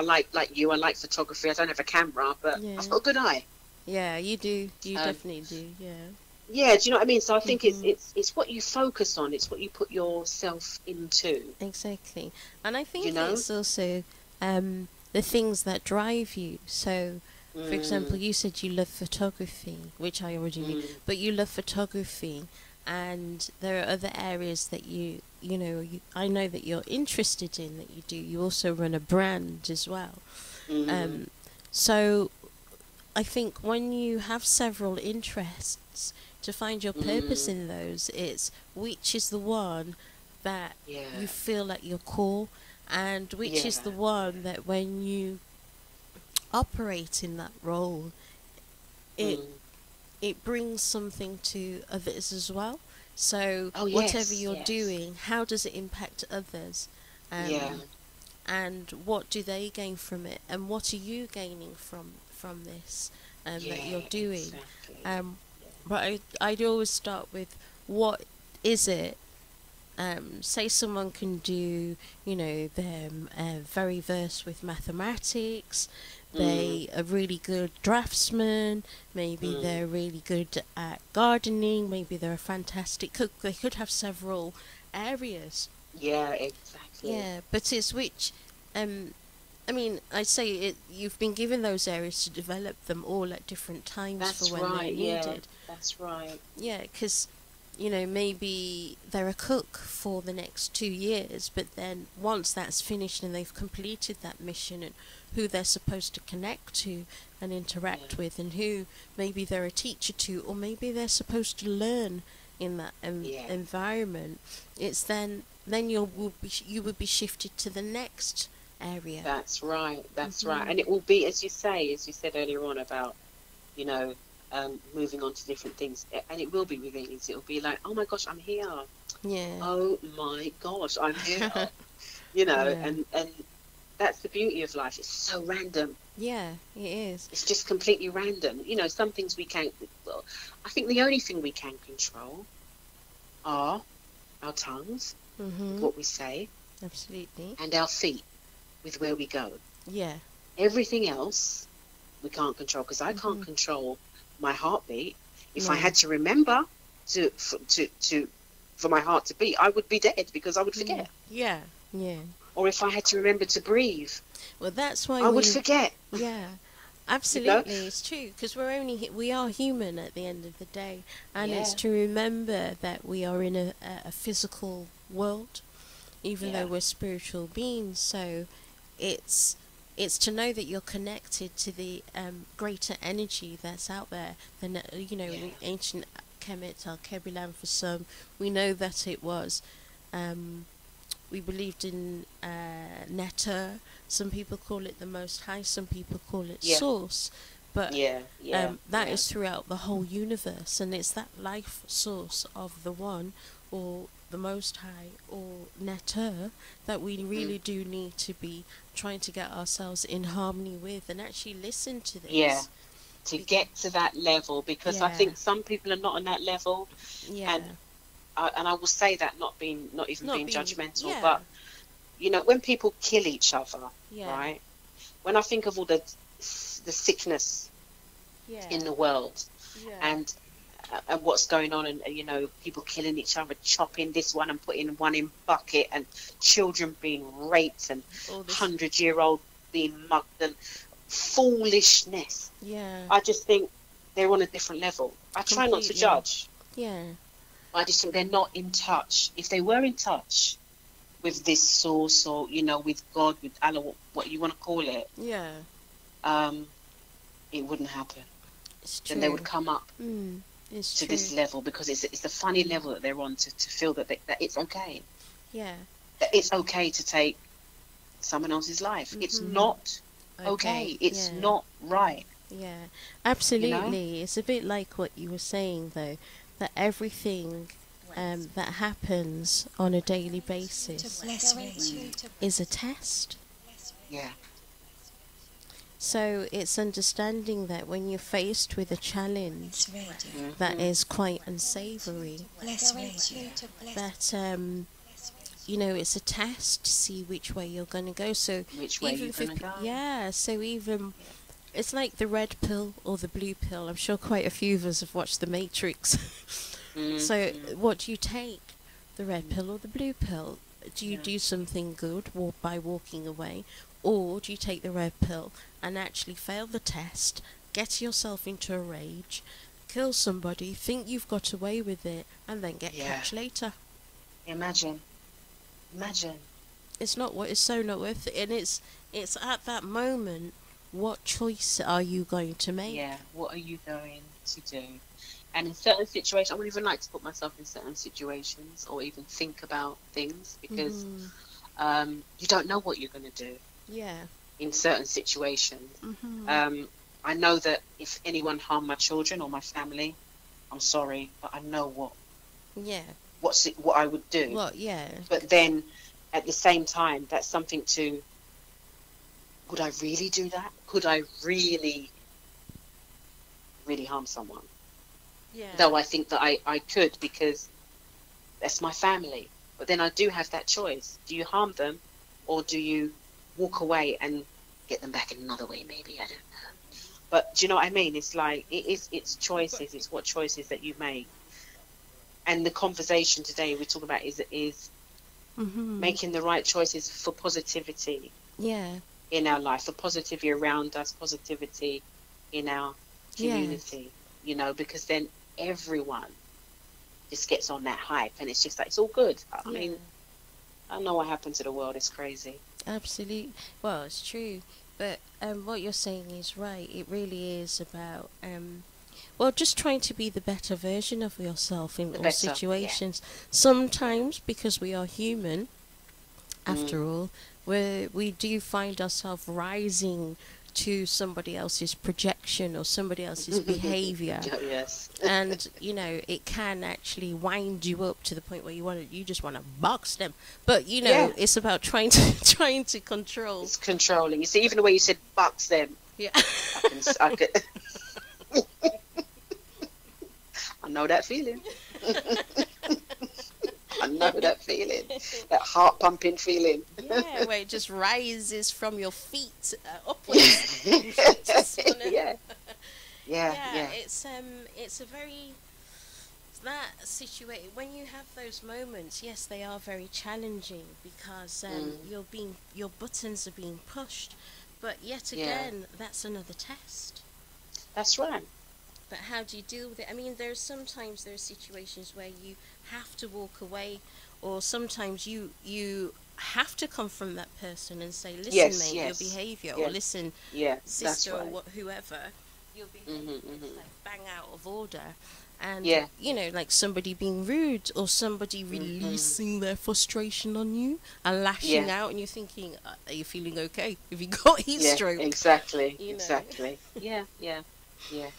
like you. I like photography. I don't have a camera, but I've got a good eye. Yeah, you do. You definitely do. Yeah. Yeah, do you know what I mean? So I think it's what you focus on. It's what you put yourself into. Exactly, and I think it's also the things that drive you. So, for example, you said you love photography, which I already knew, but you love photography, and there are other areas that I know that you're interested in, that you do. You also run a brand as well. So I think when you have several interests, to find your purpose in those, it's which is the one that you feel like your core, and which is the one that when you operate in that role, it brings something to others as well. So whatever you're doing, how does it impact others? And what do they gain from it? And what are you gaining from this that you're doing? Exactly. But I'd always start with, what is it? Say someone can do, they're very versed with mathematics, they are really good draftsmen, maybe they're really good at gardening, maybe they're a fantastic cook. They could have several areas. Yeah, exactly. Yeah, but it's which, I'd say you've been given those areas to develop them all at different times for when they're needed. That's right. Yeah, because maybe they're a cook for the next 2 years, but then once that's finished and they've completed that mission, and who they're supposed to connect to and interact with, and who maybe they're a teacher to, or maybe they're supposed to learn in that environment, it's then you would be shifted to the next area. That's right. And it will be, as you said earlier on about, moving on to different things, and it will be with these. It'll be like, oh my gosh, I'm here. Yeah. Oh my gosh, I'm here. And that's the beauty of life. It's so random. Yeah, it is. It's just completely random. Some things we can't. Well, I think the only thing we can control are our tongues, what we say, absolutely, and our feet with where we go. Yeah. Everything else we can't control, because I can't control my heartbeat. If I had to remember for my heart to beat, I would be dead, because I would forget. Yeah. Or if I had to remember to breathe, well, that's why I would forget. Yeah, absolutely, it's true, because we are human at the end of the day, and it's to remember that we are in a physical world, even though we're spiritual beings. So it's to know that you're connected to the greater energy that's out there than ancient Kemet or Kebilan. For some, we know that it was. We believed in Netta. Some people call it the Most High. Some people call it Source. But that is throughout the whole universe, and it's that life source of the One, or the Most High, or Netta, that we really do need to be trying to get ourselves in harmony with, and actually listen to this. Yeah, to get to that level, because I think some people are not on that level. Yeah. And I will say that not even being judgmental, but when people kill each other, right? When I think of all the sickness in the world, and what's going on, and people killing each other, chopping this one and putting one in bucket, and children being raped, and 100-year-old being mugged, and foolishness. Yeah, I just think they're on a different level. I try not to judge. Yeah. I just think they're not in touch. If they were in touch with this source, or with God, with Allah, what you want to call it, it wouldn't happen. It's true. Then they would come up. It's to true. this level, because it's the funny level that they're on, to feel that that it's okay. Yeah. That it's okay to take someone else's life. It's not okay. It's not right. Yeah, absolutely. It's a bit like what you were saying, though, that everything that happens on a daily basis is a test. Yeah. So it's understanding that when you're faced with a challenge that is quite unsavory, that you know, it's a test to see which way you're going to go. So Which way you're going to go. yeah, so even it's like the red pill or the blue pill. I'm sure quite a few of us have watched The Matrix. So what do you take? The red pill or the blue pill? Do you do something good by walking away? Or do you take the red pill and actually fail the test, get yourself into a rage, kill somebody, think you've got away with it, and then get catch later? Imagine. It's not what. It's so not worth it. And it's at that moment, what choice are you going to make? Yeah, what are you going to do? And in certain situations, I wouldn't even like to put myself in certain situations or even think about things, because you don't know what you're going to do. Yeah. In certain situations. I know that if anyone harmed my children or my family, I'm sorry, but I know what I would do. Well, yeah. But then at the same time, that's something to, would I really do that? Could I really harm someone? Yeah. Though I think that I could, because that's my family. But then I do have that choice. Do you harm them, or do you walk away and get them back in another way? Maybe, I don't know. But do you know what I mean? It's like it's choices. It's what choices that you make. And the conversation today we're talking about is making the right choices for positivity. Yeah. In our life, for positivity around us, positivity in our community. You know, because then everyone just gets on that hype, and it's just like, it's all good. I mean, I know what happened to the world. It's crazy. Absolutely. Well, it's true. But what you're saying is right. It really is about, well, just trying to be the better version of yourself in all situations. Sometimes, because we are human, after all, we do find ourselves rising to somebody else's projection or somebody else's behavior. Yes. And you know, it can actually wind you up to the point where you just want to box them. But you know, it's about trying to control. It's controlling. You see, even the way you said box them. Yeah. I could I know that feeling. I know that feeling, that heart pumping feeling. Yeah, where it just rises from your feet upwards. Yeah. It's a very that situation when you have those moments. Yes, they are very challenging because your buttons are being pushed, but yet again, that's another test. That's right. But how do you deal with it? I mean, there's situations where you have to walk away, or sometimes you have to confront that person and say, listen, mate, your behaviour, or listen, sister, or whoever, your behaviour is like bang out of order. And, you know, like somebody being rude, or somebody releasing their frustration on you and lashing out, and you're thinking, are you feeling okay? Have you got heat stroke? Exactly, you know? exactly. Yeah,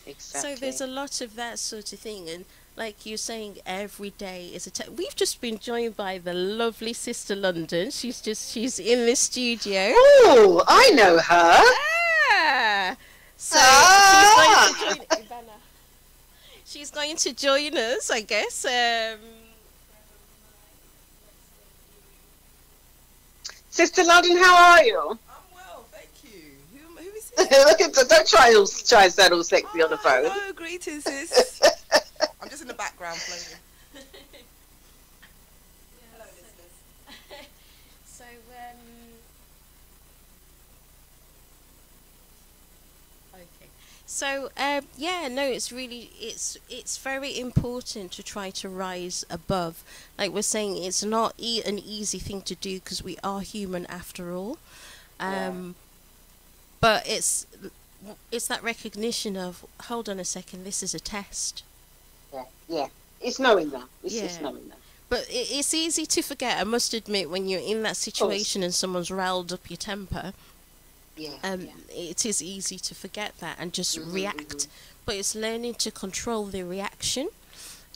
exactly. So there's a lot of that sort of thing, and like you're saying, every day is we've just been joined by the lovely Sista London. She's in the studio. Oh, I know her. So she's going to join us, I guess. Sista London, how are you? Look at don't try and sound all sexy on the phone. Oh, greetings, sis. I'm just in the background floating. Hello, listeners. So, okay. So, it's very important to try to rise above. Like we're saying, it's not an easy thing to do because we are human after all. But it's that recognition of, hold on a second, this is a test. Yeah. It's knowing that. It's Yeah. just knowing that. But it's easy to forget, I must admit, when you're in that situation and someone's riled up your temper. Yeah. It is easy to forget that and just Mm-hmm, react. But it's learning to control the reaction,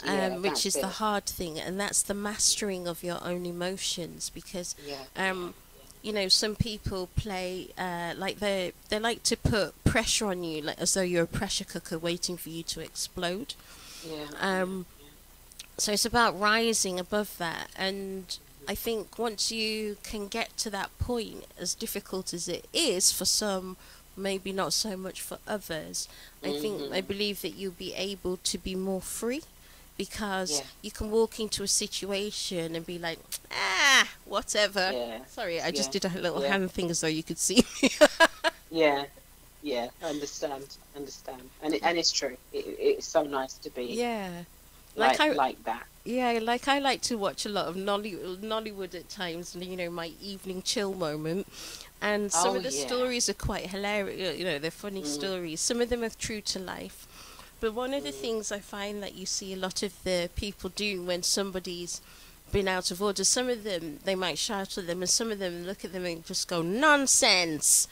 Yeah, which that's is the it. hard thing, and that's the mastering of your own emotions. Because, Yeah. you know, some people play like they like to put pressure on you, like as though you're a pressure cooker waiting for you to explode. Yeah. So it's about rising above that, and I think once you can get to that point, as difficult as it is for some, maybe not so much for others, I believe that you'll be able to be more free, because you can walk into a situation and be like, whatever. Yeah. Sorry, I just Yeah. did a little Yeah. hand thing as though you could see me. Yeah, I understand, and it's true. It's so nice to be Yeah. like I that. Yeah, like I like to watch a lot of Nollywood at times, you know, my evening chill moment. And some of the stories are quite hilarious, you know, they're funny stories. Some of them are true to life. But one of the things I find that you see a lot of the people doing when somebody's been out of order, some of them, they might shout at them, and some of them look at them and just go, nonsense!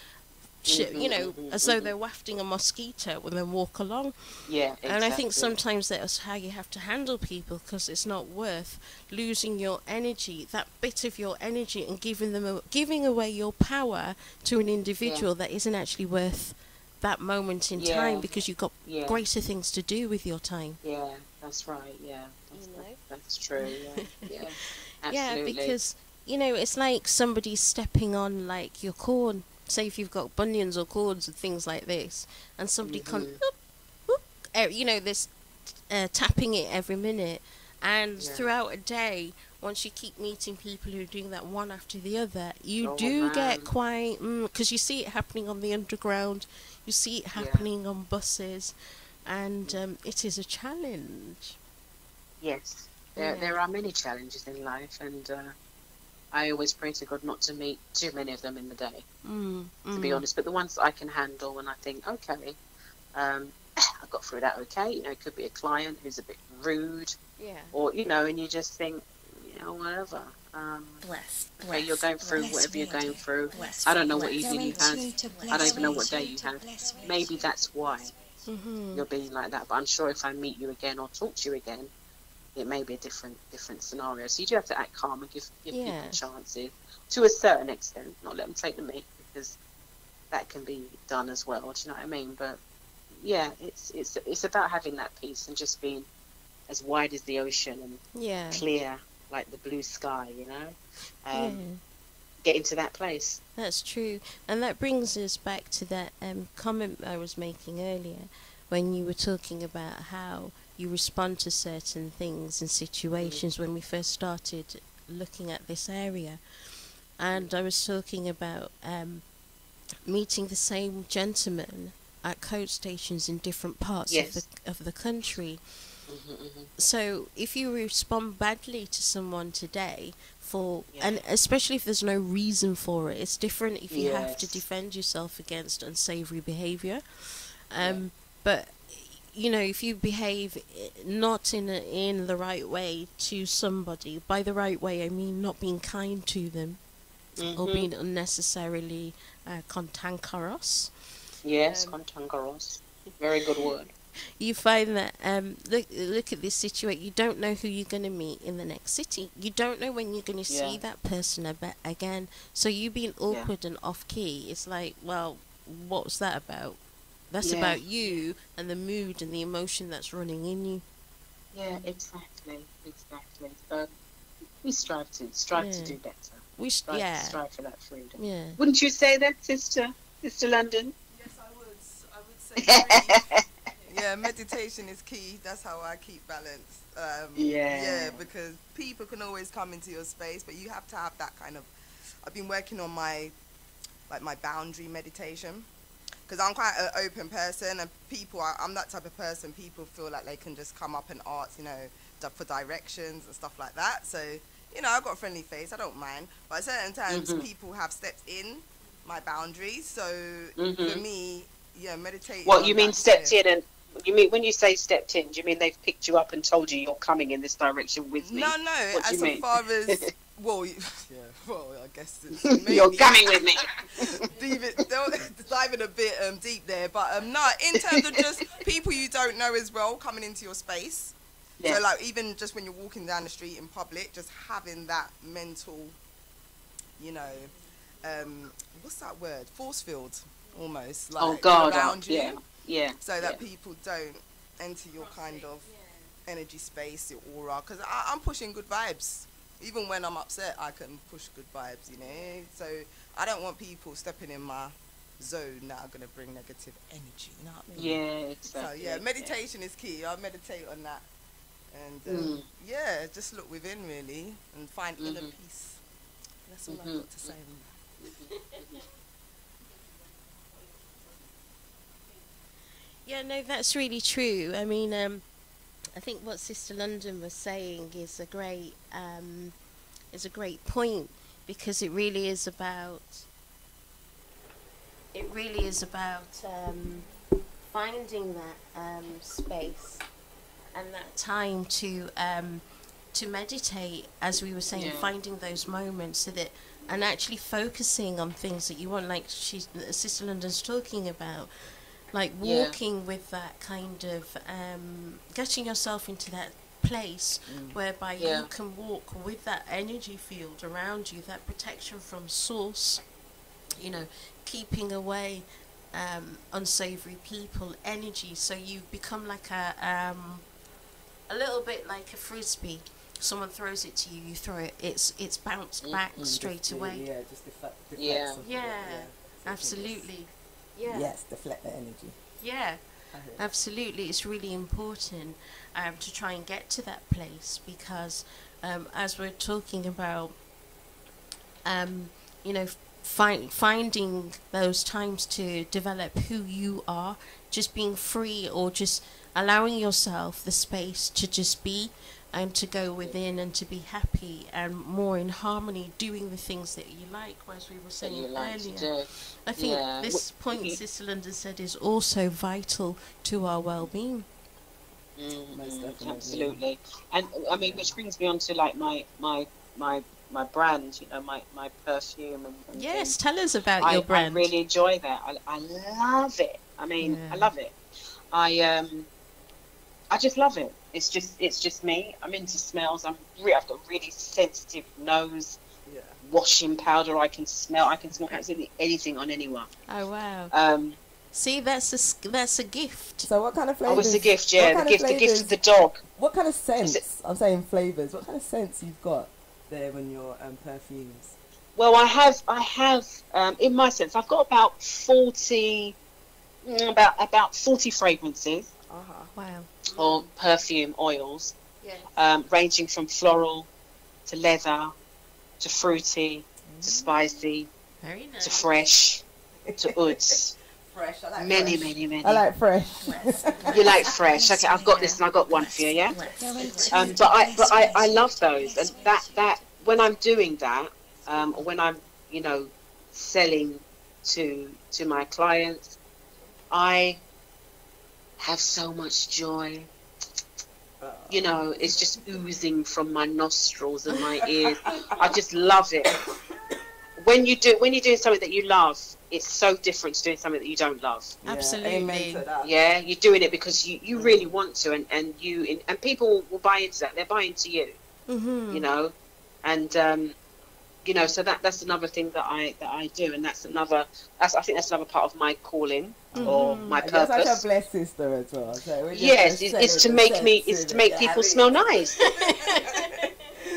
You know, as though they're wafting a mosquito and then walk along. Yeah, exactly. And I think sometimes that's how you have to handle people, because it's not worth losing your energy, that bit of your energy, and giving away your power to an individual that isn't actually worth that moment in time, because you've got greater things to do with your time. Yeah, that's right. Yeah, that's true. Yeah, absolutely. Yeah, because, you know, it's like somebody stepping on, like, your corn. Say if you've got bunions or cords and things like this, and somebody comes, you know, this tapping it every minute, and throughout a day, once you keep meeting people who are doing that one after the other, you get quite, because you see it happening on the underground, you see it happening on buses, and it is a challenge. Yes, there are many challenges in life, and I always pray to God not to meet too many of them in the day, to be honest. But the ones I can handle, and I think, okay, I got through that okay. You know, it could be a client who's a bit rude, or, you know, and you just think, you know, whatever. Okay, you're going through whatever you're going through. I don't know what evening you had. I don't even know what day you had. Maybe that's why you're being like that. But I'm sure if I meet you again or talk to you again, it may be a different scenario. So you do have to act calm and give people chances to a certain extent, not let them take the mick, because that can be done as well. Do you know what I mean? But yeah, it's about having that peace and just being as wide as the ocean and clear like the blue sky, you know. Get into that place. That's true, and that brings us back to that comment I was making earlier, when you were talking about how you respond to certain things and situations when we first started looking at this area. And I was talking about meeting the same gentleman at coach stations in different parts of the country. So if you respond badly to someone today, and especially if there's no reason for it, it's different if you have to defend yourself against unsavory behavior. But you know, if you behave not in the right way to somebody, by the right way I mean not being kind to them, or being unnecessarily cantankerous. Yes, cantankerous. Very good word. You find that look at this situation. You don't know who you're going to meet in the next city. You don't know when you're going to see that person again. So you being awkward and off key, it's like, well, what's that about? That's about you and the mood and the emotion that's running in you. Yeah, exactly. So we strive to do better. We strive for that freedom. Yeah. Wouldn't you say that, Sista London? Yes, I would say. Yeah, meditation is key. That's how I keep balance. Because people can always come into your space, but you have to have that kind of. I've been working on my boundary meditation. Because I'm quite an open person, and I'm that type of person. People feel like they can just come up and ask, you know, for directions and stuff like that. So, you know, I've got a friendly face. I don't mind. But at certain times, people have stepped in my boundaries. So, for me, meditating. What you mean stepped in and You mean when you say stepped in? Do you mean they've picked you up and told you you're coming in this direction with me? No. What do you mean? Far as well, yeah. Well, I guess it's You're coming with me. Diving a bit deep there, but no. In terms of just people you don't know as well coming into your space. Yes. So like even just when you're walking down the street in public, just having that mental, you know, what's that word? Force field, almost. Like, around you. Yeah. So that people don't enter your kind of energy space, your aura. Because I'm pushing good vibes. Even when I'm upset, I can push good vibes, you know. So I don't want people stepping in my zone that are going to bring negative energy, you know what I mean? Yeah, exactly. So yeah, meditation is key. I meditate on that. And yeah, just look within really and find inner peace. That's all I've got to say on that. Yeah, no, that's really true. I mean, I think what Sister London was saying is a great point, because it really is about finding that space and that time to meditate, as we were saying, finding those moments, so that, and actually focusing on things that you want, like Sister London's talking about. Like walking with that kind of, getting yourself into that place whereby you can walk with that energy field around you, that protection from source, you know, keeping away unsavory people, energy, so you become like a little bit like a frisbee. Someone throws it to you, you throw it, it's bounced back straight away. Yeah, just deflect absolutely. Yeah. Yes, deflect the energy. Yeah, absolutely. It's really important to try and get to that place, because as we're talking about, you know, finding those times to develop who you are, just being free, or just allowing yourself the space to just be, and to go within and to be happy and more in harmony, doing the things that you like, as we were saying earlier. I think this point Sister London said is also vital to our well-being. Absolutely. And I mean, which brings me on to like my brand, you know, my perfume and yes, things. Tell us about your brand. I really enjoy that. I love it. I mean, I love it. I just love it. It's just me. I'm into smells. I've got a really sensitive nose. Washing powder. I can smell absolutely anything on anyone. Oh wow. See, that's a gift. So what kind of flavors? Oh, it's a gift. Yeah, the gift of the dog. What kind of scents? I'm saying flavors. What kind of scents you've got there when your perfumes? Well, I have in my sense, I've got about 40 fragrances. Wow. Or perfume oils, ranging from floral to leather to fruity to spicy, very nice, to fresh to ouds. Fresh. I like many, fresh. many. I like fresh. You like fresh? Okay, I've got this and I've got one for you. Yeah. But I love those, and that when I'm doing that, or when I'm selling to my clients, I have so much joy. It's just oozing from my nostrils and my ears. I just love it. When you're doing something that you love, it's so different to doing something that you don't love. Absolutely. Yeah, you're doing it because you really want to, and people will buy into that. They're buying into you. Mm-hmm. And so that's another thing that I do, and I think that's another part of my calling or my purpose. You're such a blessed sister as well. So yes, it's to make people smell nice.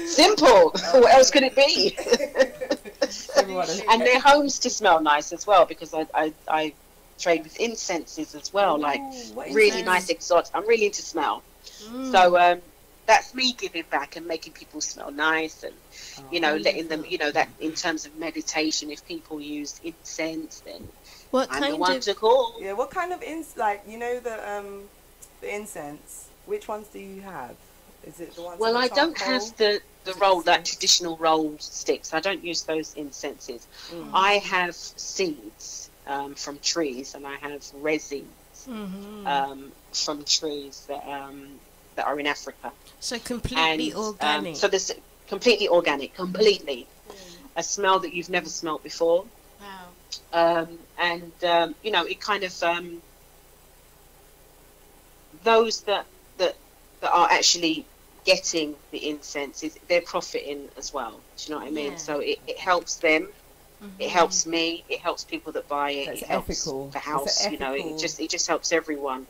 Simple. What else could it be? And their homes to smell nice as well, because I trade with incenses as well, like really nice exotic. I'm really into smell, so that's me giving back and making people smell nice, and letting them, that in terms of meditation, if people use incense, then I'm the one to call. Yeah, what kind of the incense? Which ones do you have? Is it the ones? Well, I don't have the traditional rolled sticks. I don't use those incenses. I have seeds from trees, and I have resins from trees that are in Africa. So completely organic. So there's completely organic, completely. A smell that you've never smelled before. Wow. You know, it kind of those that are actually getting the incense, they're profiting as well. Do you know what I mean? So it helps them. It helps me. It helps people that buy it. That's it helps ethical. the house. You know, it just helps everyone.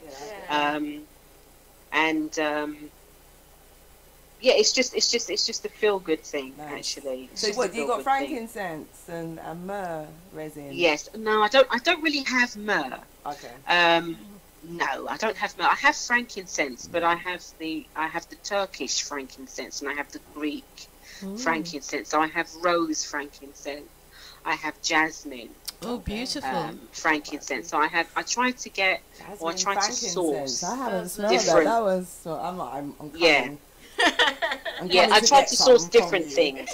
It's just a feel good thing, actually. So what, you got frankincense and myrrh resin? Yes. No, I don't really have myrrh. Okay. No, I don't have myrrh. I have frankincense, but I have the Turkish frankincense and I have the Greek frankincense. So I have rose frankincense. I have jasmine. Oh, beautiful. Frankincense. So I tried to get, or I tried to source. I haven't smelled that. That was. So I'm coming. Yeah. I tried to source different things.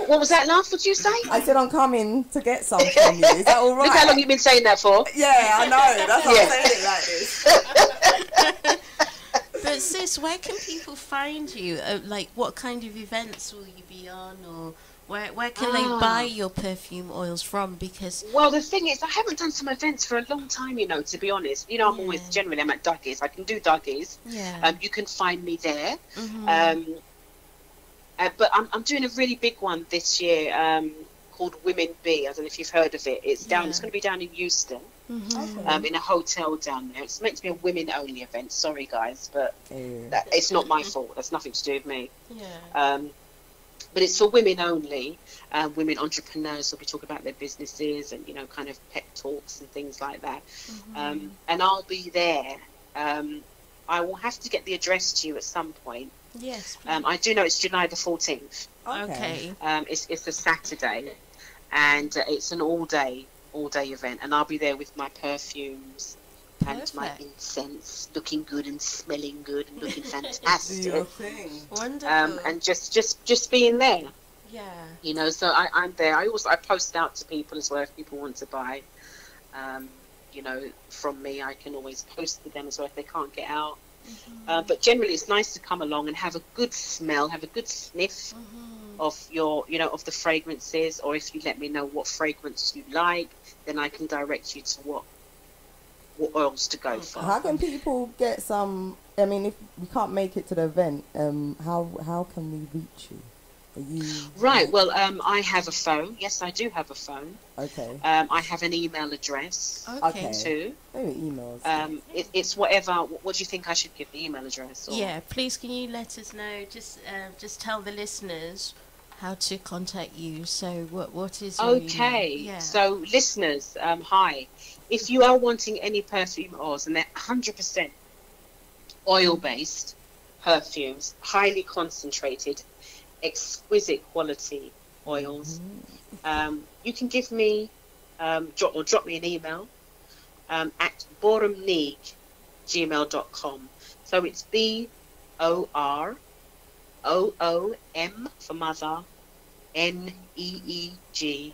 What was that laugh? What did you say? I said I'm coming to get some from you. Is that all right? Look how long you've been saying that for. Yeah, I know. That's why I'm saying it like this. But sis, where can people find you? Like, what kind of events will you be on, or where can they buy your perfume oils from? Because the thing is, I haven't done some events for a long time, you know, to be honest. You know, I'm always generally I'm at Dougie's. I can do Dougie's. Yeah. You can find me there. But I'm doing a really big one this year called Women Be. I don't know if you've heard of it. It's down. It's going to be down in Euston, in a hotel down there. It's meant to be a women-only event. Sorry, guys, but it's not my fault. That's nothing to do with me. Yeah. But it's for women only. Women entrepreneurs will be talking about their businesses and, you know, kind of pep talks and things like that. And I'll be there. I will have to get the address to you at some point. Yes. I do know it's July the 14th. Okay. It's a Saturday, and it's an all day event, and I'll be there with my perfumes and my incense, looking good and smelling good and looking fantastic. Wonderful. And just being there. Yeah. You know, so I'm there. I post out to people as well if people want to buy. You know, from me, I can always post to them as well if they can't get out. But generally, it's nice to come along and have a good smell, have a good sniff of of the fragrances. Or if you let me know what fragrance you like, then I can direct you to what oils to go for. How can people get some? I mean, if we can't make it to the event, how can we reach you? Right. Well, I have a phone. Yes, I do have a phone. Okay. I have an email address. Okay. Too. Maybe emails. It's whatever. What do you think I should give the email address? Or? Yeah. Please, can you let us know? Just tell the listeners how to contact you. So what is your okay? Email? Yeah. So listeners, hi. If you are wanting any perfume oils, and they're 100% oil-based perfumes, highly concentrated, exquisite quality oils, you can give me drop me an email at boromneeg@gmail.com. So it's BOROOM for mother, NEEG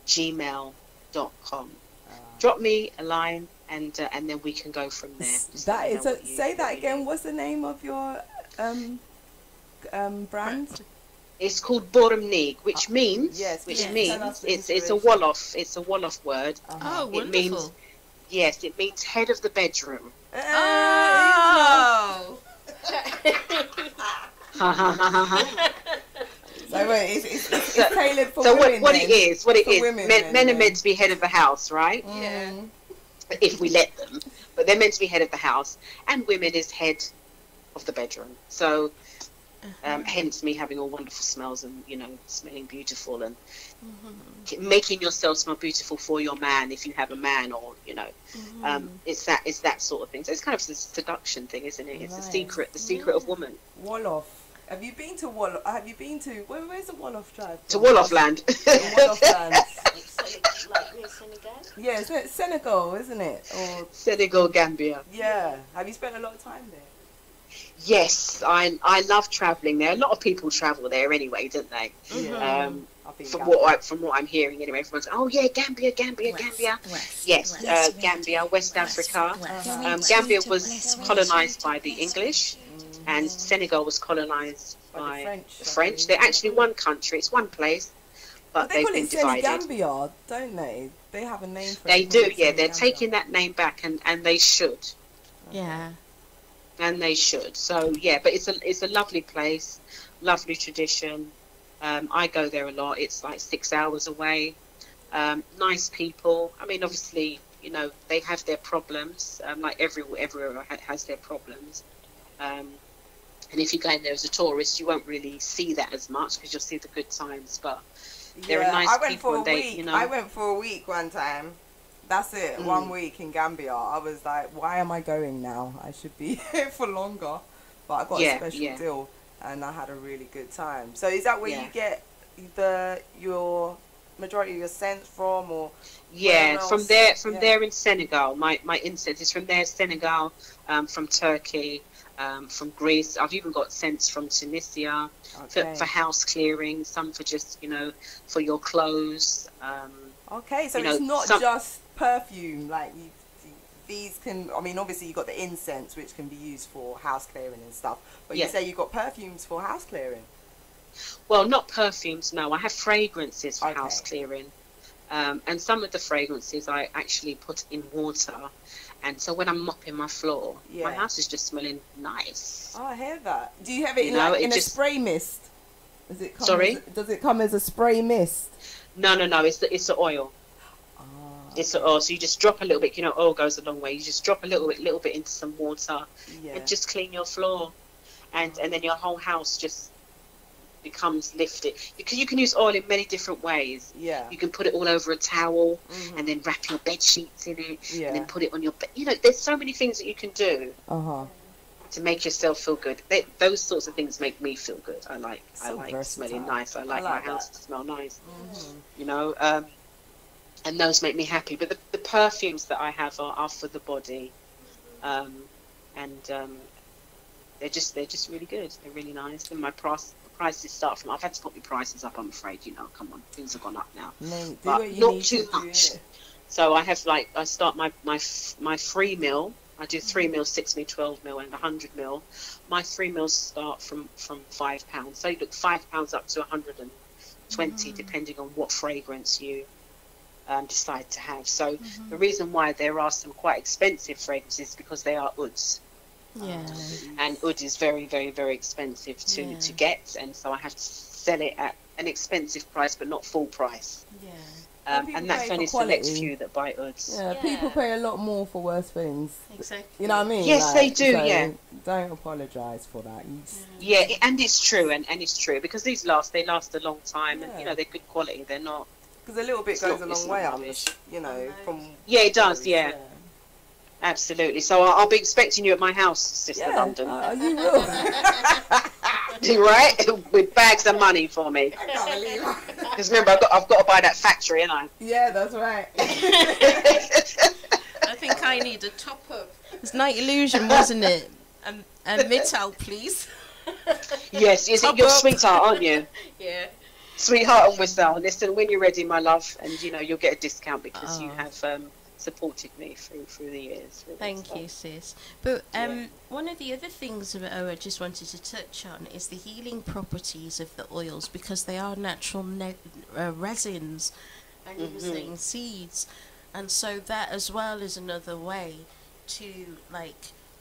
@gmail.com. Drop me a line and then we can go from there. That is say that again. What's the name of your brand? It's called Boromneeg, which means means it's a Wolof. It's a Wolof word. Oh, wonderful. It means it means head of the bedroom. Oh. So wait, it's tailored for so women. What it is, women, men are meant to be head of the house, right? Yeah. If we let them, but they're meant to be head of the house, and women is head of the bedroom. So. Hence me having all wonderful smells and smelling beautiful and making yourself smell beautiful for your man if you have a man, or it's that sort of thing. So it's kind of a seduction thing, isn't it? It's the secret of woman. Wolof. Have you been to Wolof? Where's the Wolof drive? To Wolof land. Wolof land. Like near Senegal? Yeah, it's Senegal, isn't it? Or Senegal, Gambia. Yeah. Have you spent a lot of time there? Yes, I love travelling there. A lot of people travel there anyway, don't they? from what I'm hearing anyway. Everyone's, oh yeah, Gambia. Gambia, West Africa. Gambia was colonized by the English, and Senegal was colonized by the French. They're actually one country. It's one place, but they've been divided. Gambia, don't they? They have a name for it. They do, yeah. They're taking that name back, and they should. Yeah. And they should. So yeah, but it's a lovely place, lovely tradition. I go there a lot. It's like 6 hours away. Nice people. I mean, obviously, you know, they have their problems. Like everywhere has their problems. And if you go in there as a tourist, you won't really see that as much because you'll see the good times. But there are nice people. I went for a week one time. That's it. 1 week in Gambia. I was like, why am I going now? I should be here for longer. But I got a special deal, and I had a really good time. So is that where you get your majority of your scents from, or? Yeah, from there in Senegal. My incense is from there, Senegal, from Turkey, from Greece. I've even got scents from Tunisia for house clearing. Some for just, you know, for your clothes. Okay, so it's not just perfume, like these can, I mean, obviously you got the incense which can be used for house clearing and stuff, but you say you got perfumes for house clearing. Well, not perfumes, no. I have fragrances for house clearing, and some of the fragrances I actually put in water, and so when I'm mopping my floor, my house is just smelling nice. Oh, I hear that. Do you have it in a spray mist? Does it come does it come as a spray mist? No, it's the oil. It's the oil, so you just drop a little bit. You know, oil goes a long way. You just drop a little bit into some water, and just clean your floor, and then your whole house just becomes lifted. Because you can use oil in many different ways. You can put it all over a towel, and then wrap your bed sheets in it, and then put it on your bed. You know, there's so many things that you can do to make yourself feel good. Those sorts of things make me feel good. I like smelling nice. I like my house to smell nice. You know. And those make me happy. But the perfumes that I have are for the body, and they're just really good. They're really nice. And my prices start from. I've had to put my prices up. I'm afraid. You know, come on, things have gone up now, but not too much. So I have I start my free meal. I do 3 mils, 6 mil, 12 mil, and 100 mil. My 3 mils start from £5. So you look £5 up to 120, depending on what fragrance you decide to have. So the reason why there are some quite expensive fragrances is because they are ouds. And oud is very, very, very expensive to get, and so I have to sell it at an expensive price, but not full price. And that's only select few that buy ouds. People pay a lot more for worse things. Exactly. You know what I mean? Yes, they do. So don't apologise for that. And it's true, and it's true because they last a long time, and you know they're good quality. They're not. Because a little bit goes a long way, you know, from... Yeah, it does, Absolutely. So I'll be expecting you at my house, Sister London. You will. Right? With bags of money for me. Because remember, I've got to buy that factory, ain't I? Yeah, that's right. I think I need a top-up. It's Night Illusion, wasn't it? A Mittal, please. Yes, you're sweetheart, aren't you? Yeah. Sweetheart and Whistle. Listen, when you're ready, my love, and you know you'll get a discount because you have supported me through the years. Thank you, sis. But one of the other things I just wanted to touch on is the healing properties of the oils, because they are natural resins, and you were saying seeds, and so that as well is another way to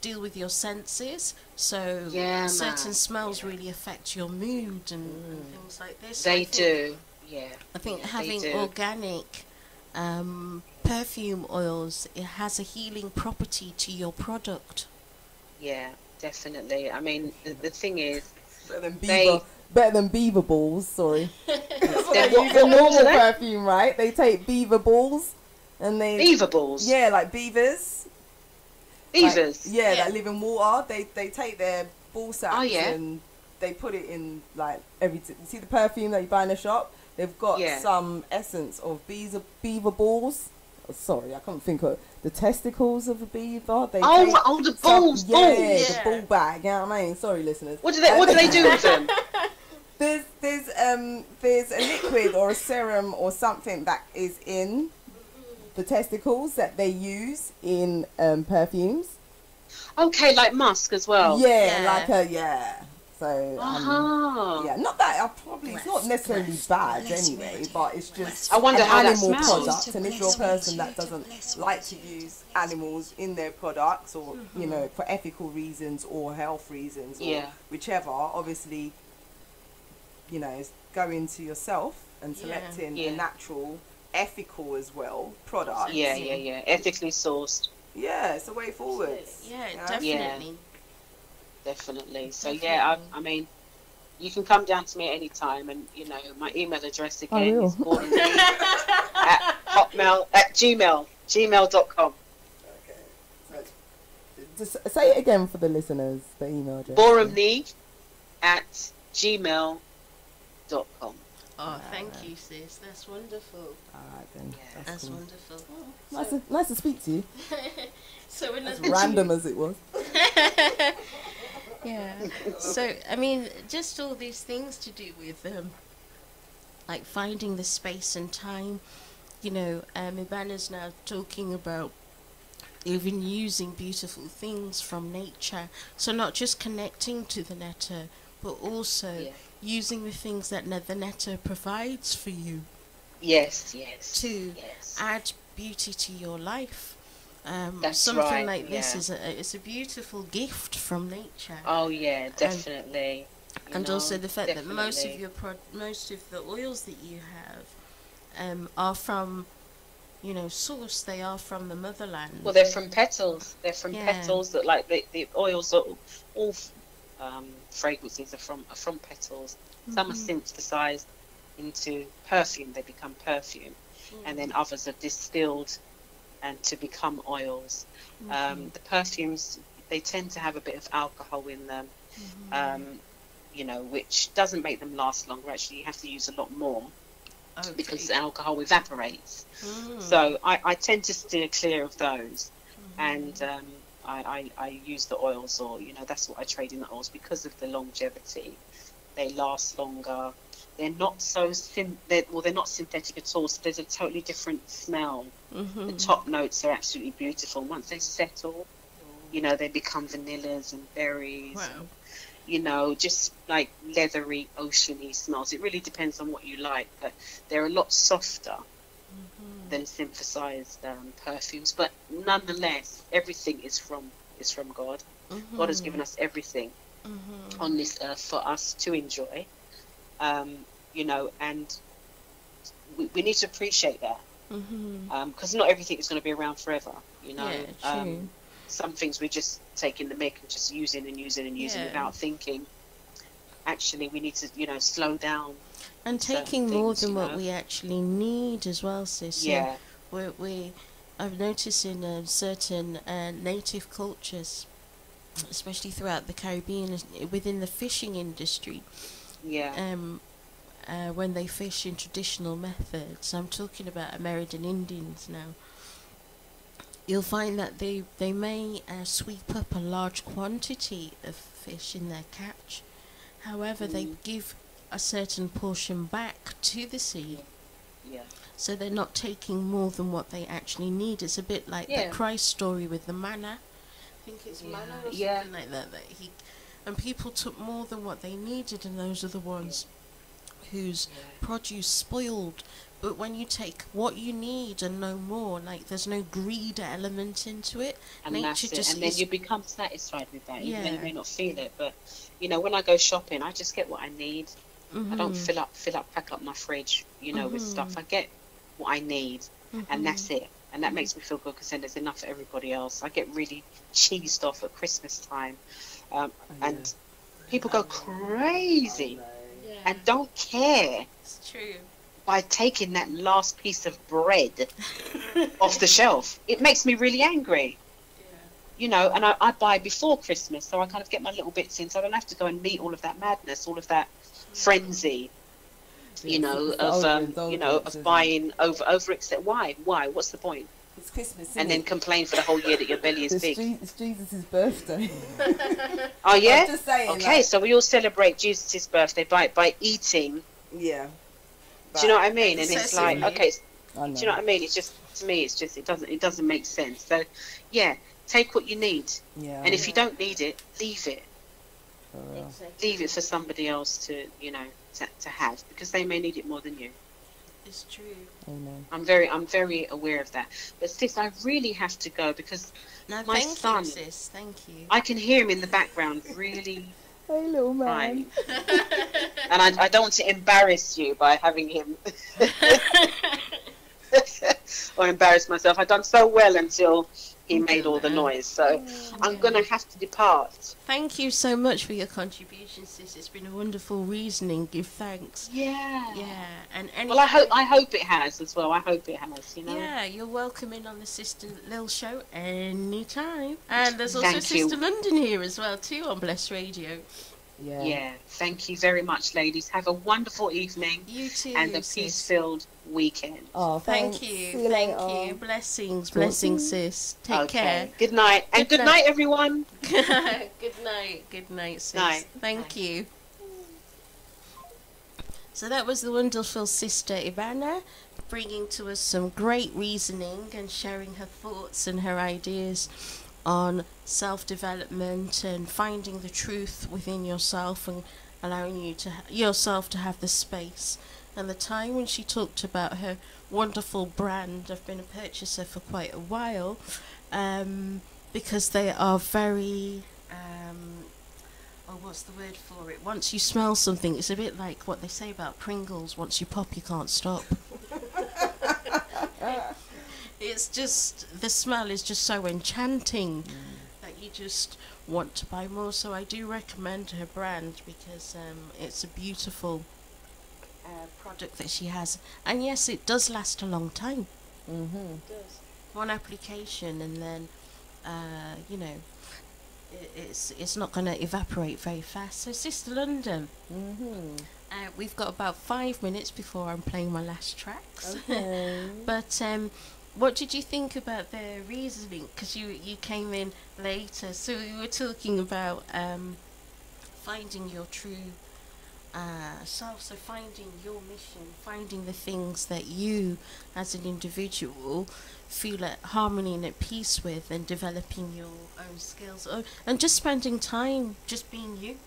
deal with your senses. So certain smells really affect your mood and things like this. They do. I think having organic perfume oils, it has a healing property to your product. Yeah, definitely. I mean, the thing is, better than beaver balls. Sorry, they use a normal perfume, right? They take beaver balls and beaver balls. Yeah, like beavers. Beavers. That live in water. They take their ball sacks and they put it in you see the perfume that you buy in the shop? They've got some essence of beaver balls. Oh, sorry, I can't think of the testicles of a beaver. The balls. The ball bag. You know what I mean? Sorry, listeners. What do they do with them? There's there's a liquid or a serum or something that is in the testicles that they use in perfumes. Okay, like musk as well. Yeah. So yeah, not that it's not necessarily bad anyway, but it's just I wonder how that animal smells. product. And if you're a person that doesn't like to use animals in their products, or you know, for ethical reasons or health reasons, or whichever, obviously, you know, it's going to yourself and selecting the natural, ethical as well product. Ethically sourced. Yeah, it's a way forward. Definitely. Definitely. So I mean, you can come down to me at any time, and you know my email address again is gmail.com. Okay. Just say it again for the listeners. The email address. borumni@gmail.com. Oh, thank you, sis. That's wonderful. Alright then. That's cool. Wonderful. Nice to speak to you. So as random as it was. Yeah. So I mean, just all these things to do with like finding the space and time. You know, Ibana's now talking about even using beautiful things from nature. So not just connecting to the netter, but also using the things that the netter provides for you. Yes. To add beauty to your life. That's something right, like this is a beautiful gift from nature. Oh yeah, definitely. And also the fact that most of the oils that you have are from, you know, source. They are from the motherland. Well, they're from petals. They're from petals that, like, the oils are all fragrances are from petals. Some are synthesized into perfume. They become perfume, and then others are distilled and to become oils. The perfumes, they tend to have a bit of alcohol in them, you know, which doesn't make them last longer. Actually, you have to use a lot more because the alcohol evaporates. So I tend to steer clear of those, and I use the oils, or, you know, that's what I trade in the oils because of the longevity. They last longer. They're not so they're not synthetic at all, so there's a totally different smell. The top notes are absolutely beautiful. Once they settle, you know, they become vanillas and berries. And, you know, just like leathery, oceany smells. It really depends on what you like, but they're a lot softer than synthesized perfumes. But nonetheless, everything is from God. God has given us everything on this earth for us to enjoy. You know, and we need to appreciate that, because not everything is going to be around forever. You know, some things we just take in the mic and just using without thinking. Actually, we need to, you know, slow down and taking more than what we actually need as well, sis. Yeah, I've noticed in certain native cultures, especially throughout the Caribbean, within the fishing industry. When they fish in traditional methods, I'm talking about American Indians now, you'll find that they may sweep up a large quantity of fish in their catch. However, they give a certain portion back to the sea. So they're not taking more than what they actually need. It's a bit like the Christ story with the manna. I think it's manna or something like that. And people took more than what they needed, and those are the ones whose produce spoiled. But when you take what you need and no more, like, there's no greed element into it. And nature just and then you become satisfied with that, even though you may not feel it. But, you know, when I go shopping, I just get what I need. I don't pack up my fridge, you know, with stuff. I get what I need, and that's it. And that makes me feel good, because then there's enough for everybody else. I get really cheesed off at Christmas time, and people go crazy and don't care. It's true. By taking that last piece of bread off the shelf. It makes me really angry. You know, and I buy before Christmas, so I kind of get my little bits in, so I don't have to go and meet all of that madness, all of that frenzy, you know, of buying over except why? What's the point? It's Christmas, and then complain for the whole year that your belly is big. It's Jesus' birthday. Oh yeah? I'm just saying, okay, so we all celebrate Jesus' birthday by eating Yeah. Do you know what I mean? And it's like, okay, do you know what I mean? It's just, to me, it's just, it doesn't make sense. So, yeah, take what you need. Yeah. And if you don't need it, leave it. Exactly. Leave it for somebody else to, you know, to have, because they may need it more than you. It's true. Amen. I'm very aware of that. But sis, I really have to go because my son, sis. Thank you. I can hear him in the background really Hey, little man. crying. And I don't want to embarrass you by having him or embarrass myself. I've done so well until he made all the noise. So I'm going to have to depart. Thank you so much for your contribution, sis. It's been a wonderful reasoning. Give thanks. Yeah. Yeah. And well, I hope it has as well. I hope it has, you know. Yeah, you're welcome in on the Sista Lel show anytime. And there's also Thank you. Sista London here as well too on Blessradio. Yeah. Thank you very much, ladies. Have a wonderful evening. You too. And a peace-filled weekend. Oh, thank See you. later. Thank you. Blessings, sis. Take care. Good night. And good night, everyone. Good night, sis. Night. Thank you. So that was the wonderful Sista Ibana bringing to us some great reasoning and sharing her thoughts and her ideas on self-development and finding the truth within yourself and allowing you to yourself to have the space and the time. When she talked about her wonderful brand, I've been a purchaser for quite a while, because they are very what's the word for it? Once you smell something, it's a bit like what they say about Pringles. Once you pop, you can't stop. It's just, the smell is just so enchanting that you just want to buy more. So I do recommend her brand because it's a beautiful product that she has. And yes, it does last a long time. Mm-hmm. It does. One application and then, you know, it's not going to evaporate very fast. So Sista London, we've got about 5 minutes before I'm playing my last tracks. Okay. But what did you think about their reasoning? Because you came in later, so we were talking about finding your true self, so finding your mission, finding the things that you as an individual feel at harmony and at peace with, and developing your own skills, and just spending time just being you,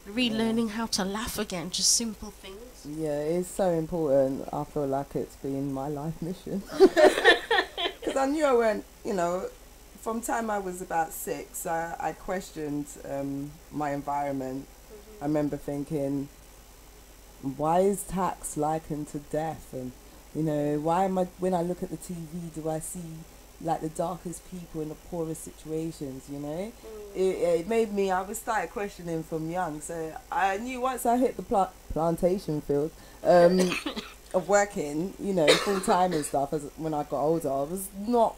relearning how to laugh again, just simple things. Yeah, it's so important. I feel like it's been my life mission. Because I knew I went, you know, from time I was about 6, I questioned my environment. I remember thinking, why is tax likened to death? And, you know, why am I, when I look at the TV, do I see like the darkest people in the poorest situations, you know? It made me, I started questioning from young. So I knew once I hit the plantation field of working, you know, full-time and stuff, when I got older, I was not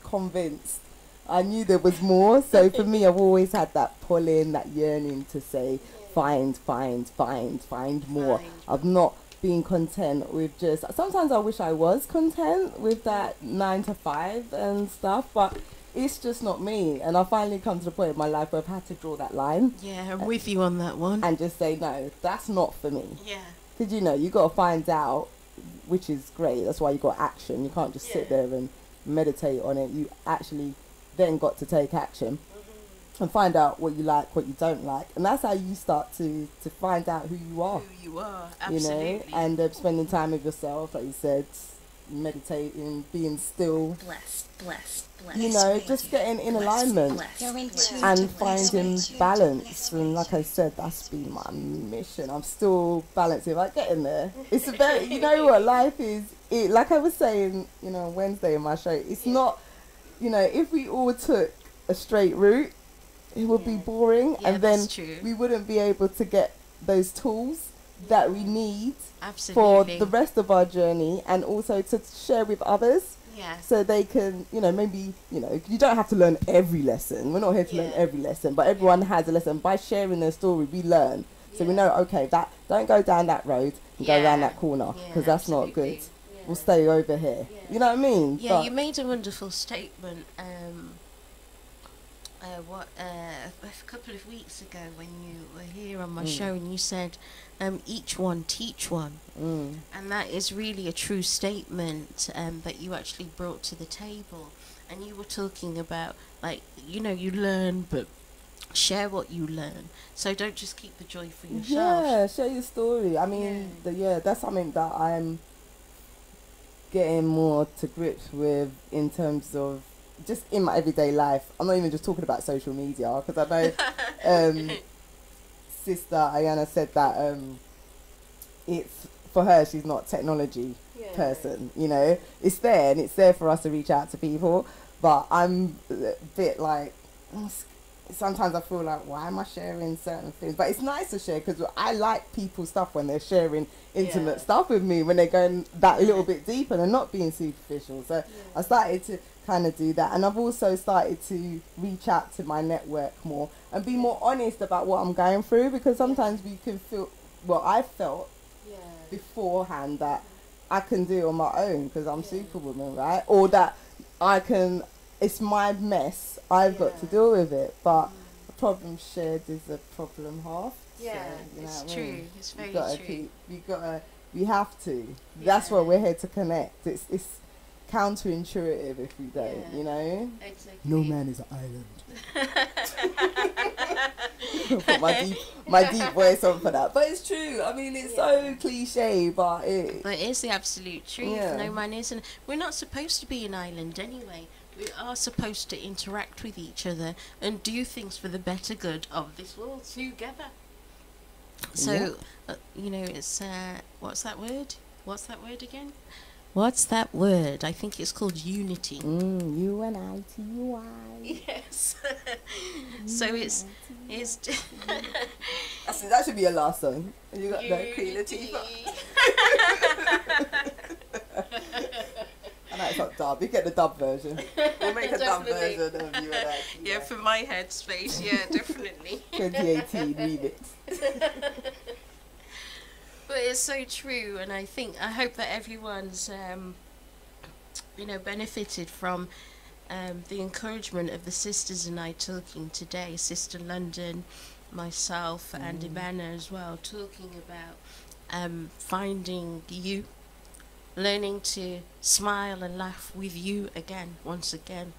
convinced. I knew there was more. So for me, I've always had that pull-in, that yearning to say, find more. I've not been content with just, sometimes I wish I was content with that 9 to 5 and stuff, but it's just not me. And I finally come to the point in my life where I've had to draw that line. Yeah, I'm with you on that one. And just say, no, that's not for me. Yeah. Because, you know, you got to find out, which is great. That's why you got action. You can't just sit there and meditate on it. You actually then got to take action and find out what you like, what you don't like. And that's how you start to find out who you are. Who you are, absolutely. You know, and spending time with yourself, like you said, meditating, being still. Blessed. You know, just getting in alignment and finding balance. And like I said, that's been my mission. I'm still balancing, like getting there. It's a very, you know what, life is, like I was saying, you know, on Wednesday in my show, it's not, you know, if we all took a straight route, it would be boring, and then we wouldn't be able to get those tools that we need for the rest of our journey, and also to share with others. Yeah. So they can, you know, maybe, you know, you don't have to learn every lesson. We're not here to learn every lesson, but everyone has a lesson. By sharing their story, we learn. So we know, okay, that don't go down that road and go around that corner, because that's not good. We'll stay over here. You know what I mean? Yeah, but you made a wonderful statement. a couple of weeks ago when you were here on my show, and you said, each one teach one. And that is really a true statement that you actually brought to the table. And you were talking about, like, you know, you learn, but share what you learn. So don't just keep the joy for yourself. Yeah, share your story. I mean, that's something that I'm getting more to grips with in terms of just in my everyday life. I'm not even just talking about social media, because I know Sista Ibana said that it's for her, she's not a technology person, you know. It's there, and it's there for us to reach out to people, but I'm a bit like, sometimes I feel like, why am I sharing certain things? But it's nice to share, because I like people's stuff when they're sharing intimate stuff with me, when they're going that little bit deeper and not being superficial. So I started to kind of do that, and I've also started to reach out to my network more and be more honest about what I'm going through, because sometimes we can feel, well, I felt beforehand that I can do it on my own because I'm Superwoman, right? Or that I can, it's my mess, I've got to deal with it. But a problem shared is a problem half. Yeah, so, you know it's what I true. mean? It's very true. We have to. That's why we're here to connect. It's counterintuitive if we don't, you know? Exactly. No man is an island. Put my deep voice on for that. But it's true. I mean, it's so cliche, but it is the absolute truth. No man is. And we're not supposed to be an island anyway. We are supposed to interact with each other and do things for the better good of this world together. So, you know, it's, what's that word? What's that word again? What's that word? I think it's called unity. UNITY. Yes. So it's that should be your last song. You got that Queen Latifah. I know it's not dub. You get the dub version. We'll make a dub version of UNITY. Yeah, for my headspace. Yeah, definitely. 2018 remix. But it's so true, and I hope that everyone's, you know, benefited from the encouragement of the sisters and I talking today. Sister London, myself, and Ibana as well, talking about finding you, learning to smile and laugh with you again, once again,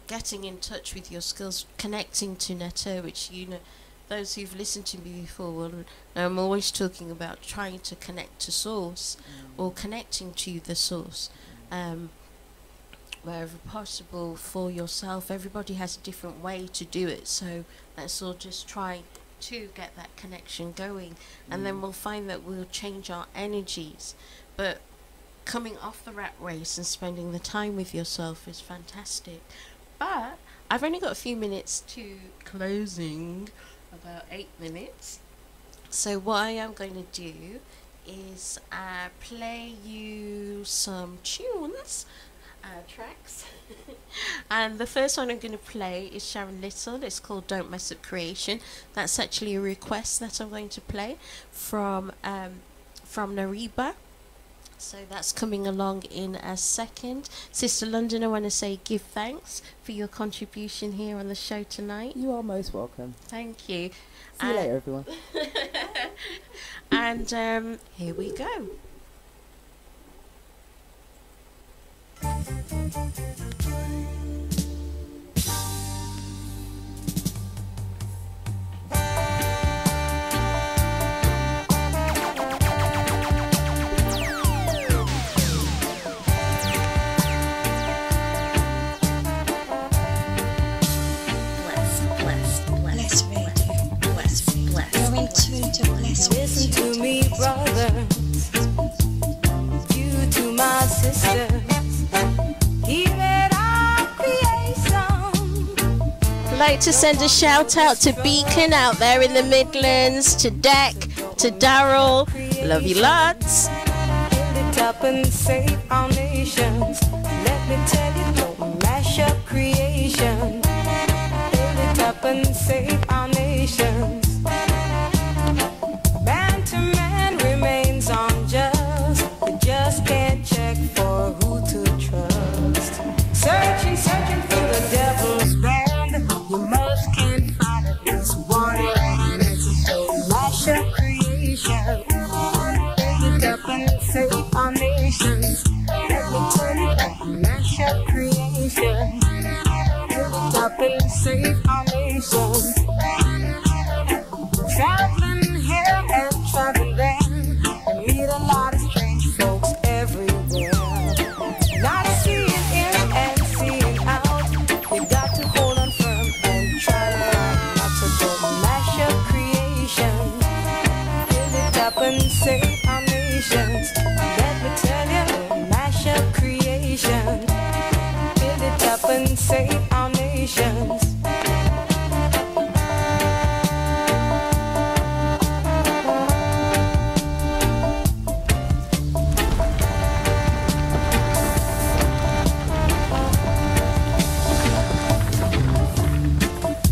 getting in touch with your skills, connecting to Neto, which, you know, those who've listened to me before will know I'm always talking about trying to connect to source, or connecting to the source, wherever possible for yourself. Everybody has a different way to do it, so let's all just try to get that connection going, and then we'll find that we'll change our energies. But coming off the rat race and spending the time with yourself is fantastic. But I've only got a few minutes to closing, about 8 minutes. So what I am going to do is play you some tunes, tracks. And the first one I'm going to play is Sharon Little. It's called Don't Mess Up Creation. That's actually a request that I'm going to play from Nariba. So that's coming along in a second. Sister London, I want to say give thanks for your contribution here on the show tonight. You are most welcome. Thank you. See you later, everyone. And here we go. Listen to me, brother. You to my sister. Give it our creation. I'd like to send a shout out to Beacon out there in the Midlands, to Deck, to Daryl. Love you lots. Build it up and save our nations. Let me tell you, don't mash up creation. Build it up and save our nations. Man to man remains unjust. We just can't check for who to trust. Searching, searching for the devil's bag. save our nation. Traveling here and traveling there, you meet a lot of strange folks everywhere. Not seeing in and seeing out, you got to hold on firm and try to find out to go mash up creation. Build it up and save our nations. Let me tell you, mash up creation. Build it up and save our nations.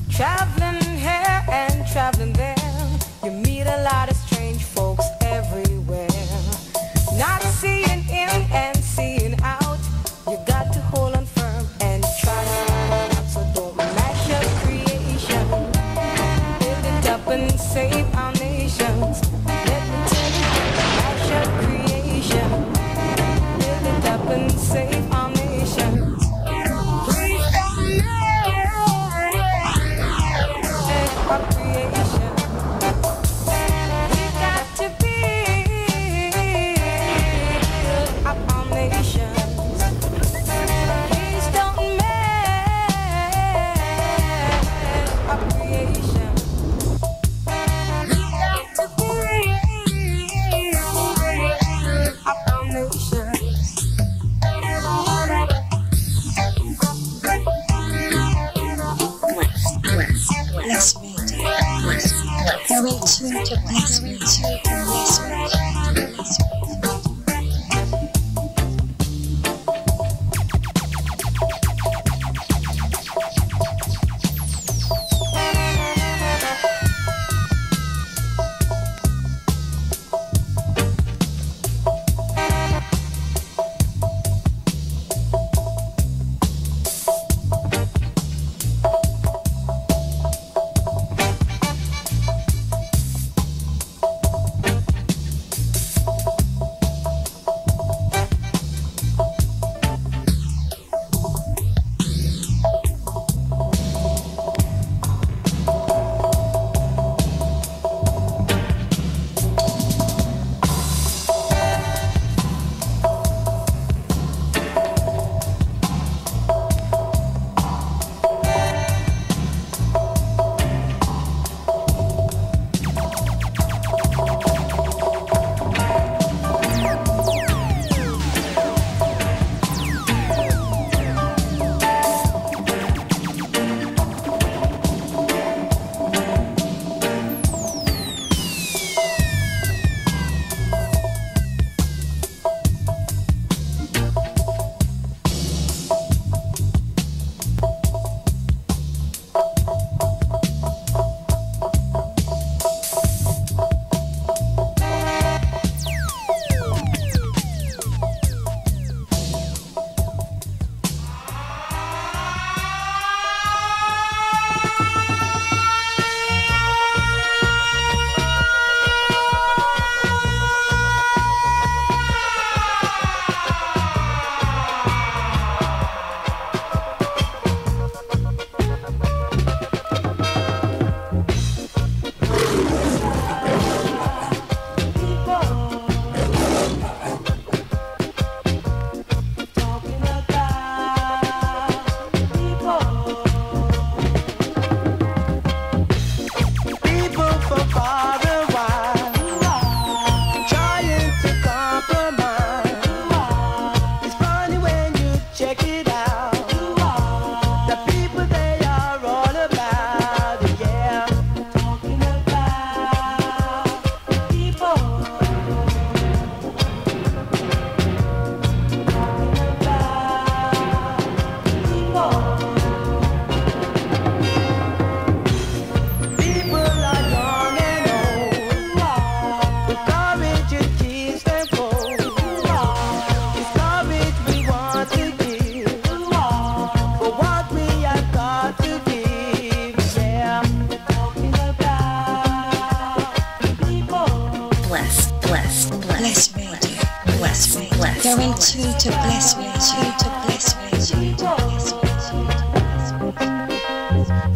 Traveling here and traveling there, you meet a lot of strange folks everywhere. Not seeing in and seeing out, you got to hold on firm and try to find out. So don't mash up creation. Build it up and save our nations. Let me tell you, mash up creation. Build it up and save our nations. Please don't our creation. We got to build up our nations. Please don't mess our creation. We got to build up our nations. Bless me, going to bless me, bless me. Going to bless me, to bless me, to bless me.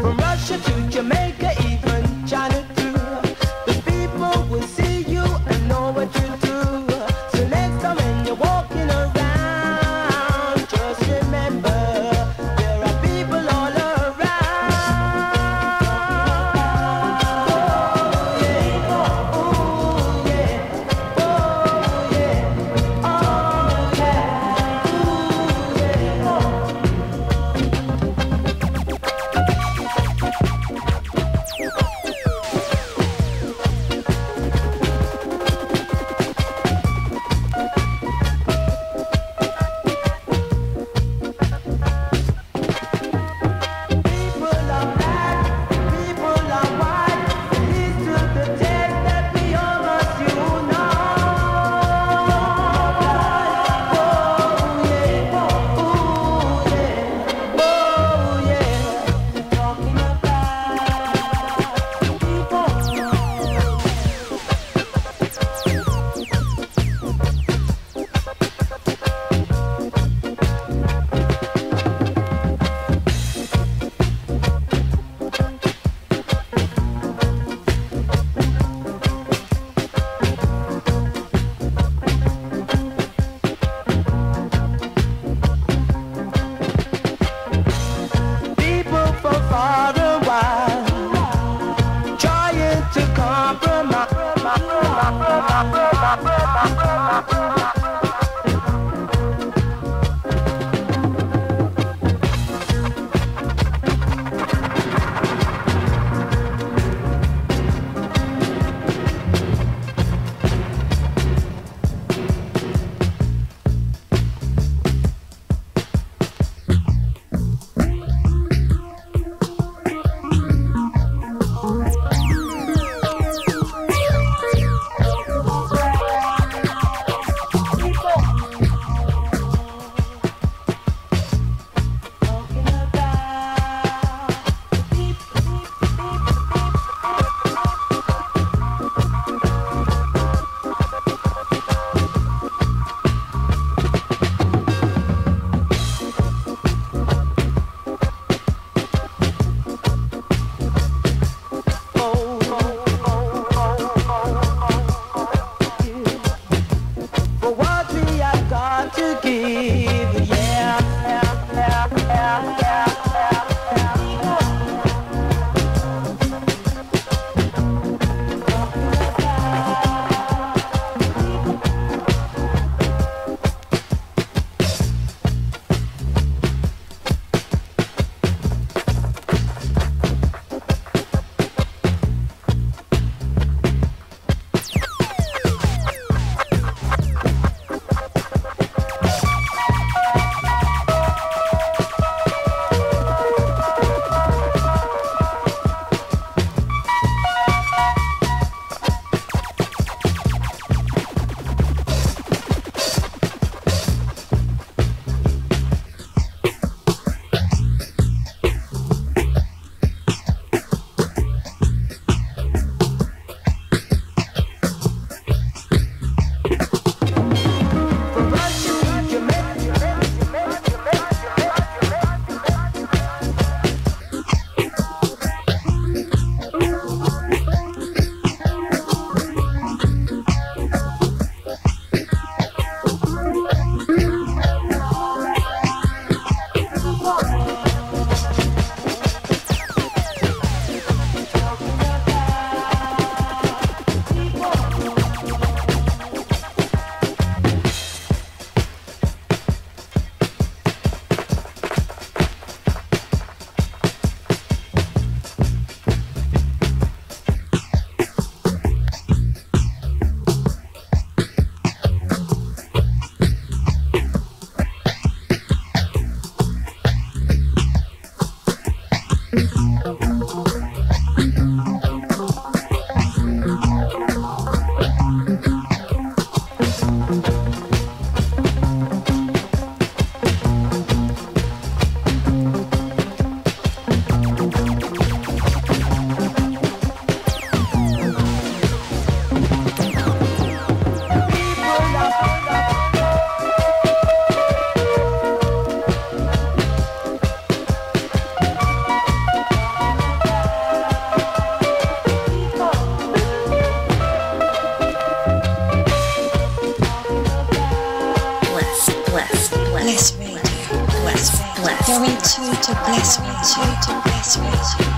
Going to Blessradio, to Blessradio.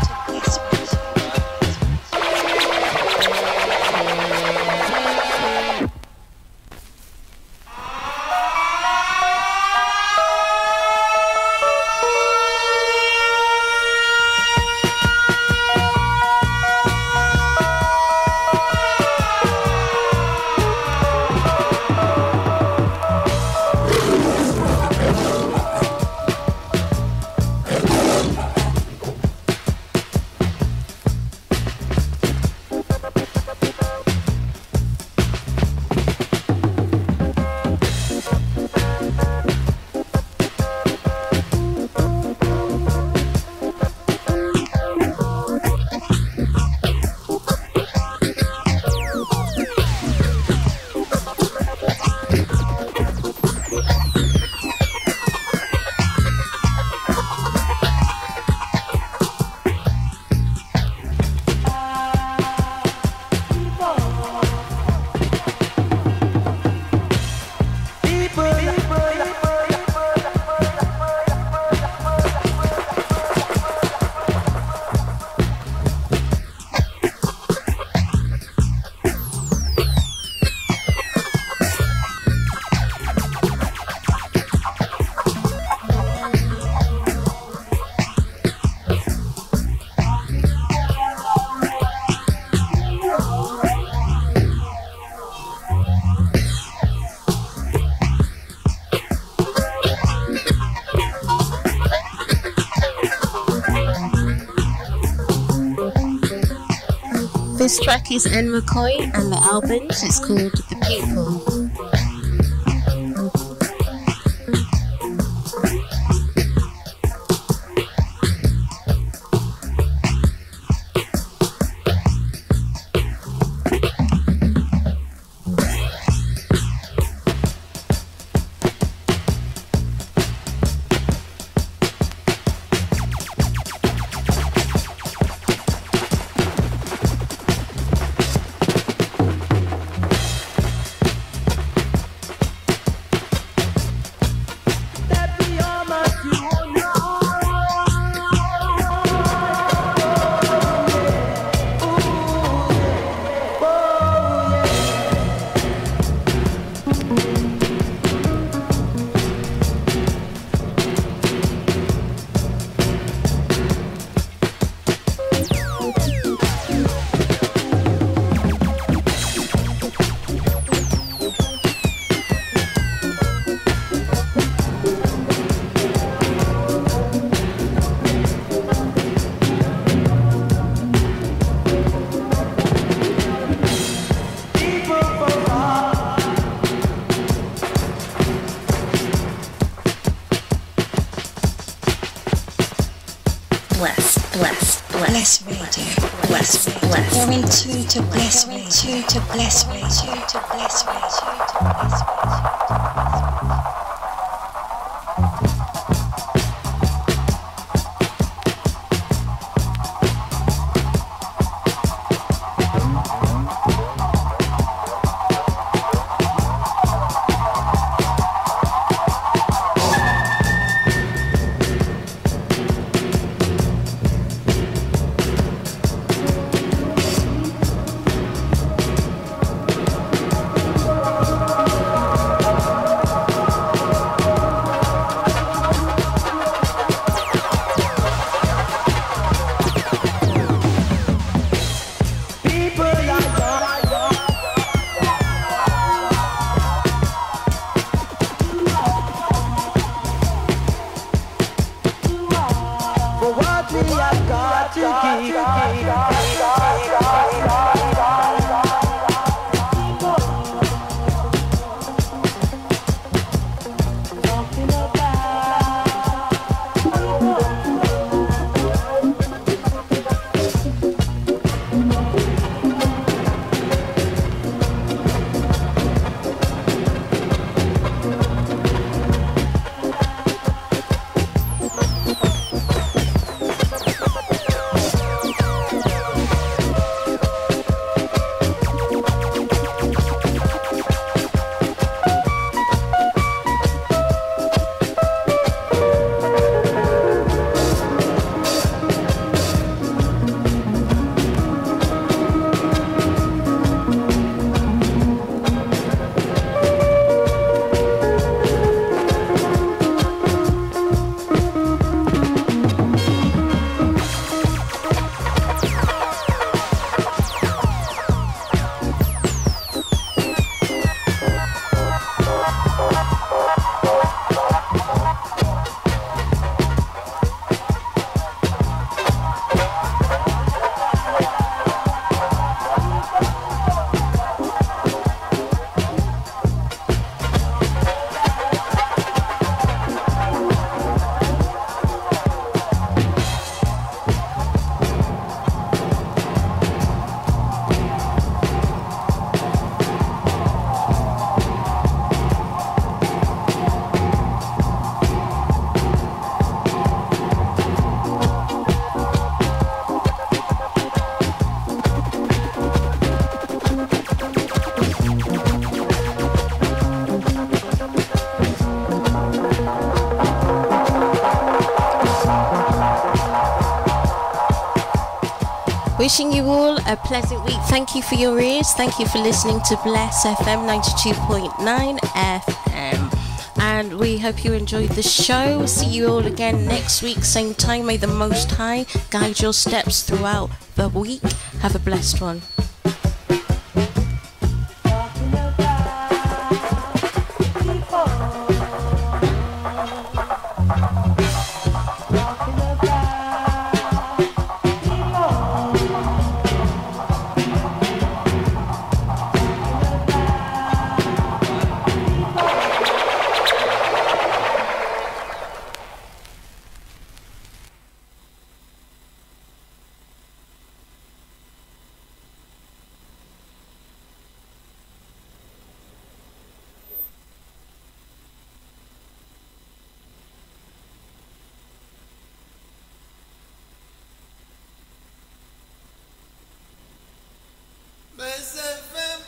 This track is Anne McCoy and the Albans. It's called The People. Blessradio. You're in tune to Blessradio. To Blessradio. To Blessradio. To Blessradio. Wishing you all a pleasant week. Thank you for your ears. Thank you for listening to Blessfm 92.9 FM. And we hope you enjoyed the show. See you all again next week, same time. May the Most High guide your steps throughout the week. Have a blessed one. Blessfm,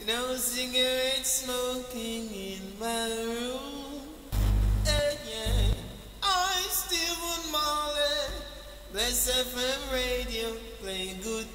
no cigarette smoking in my room. Yeah, I still want Marley. Blessfm radio playing good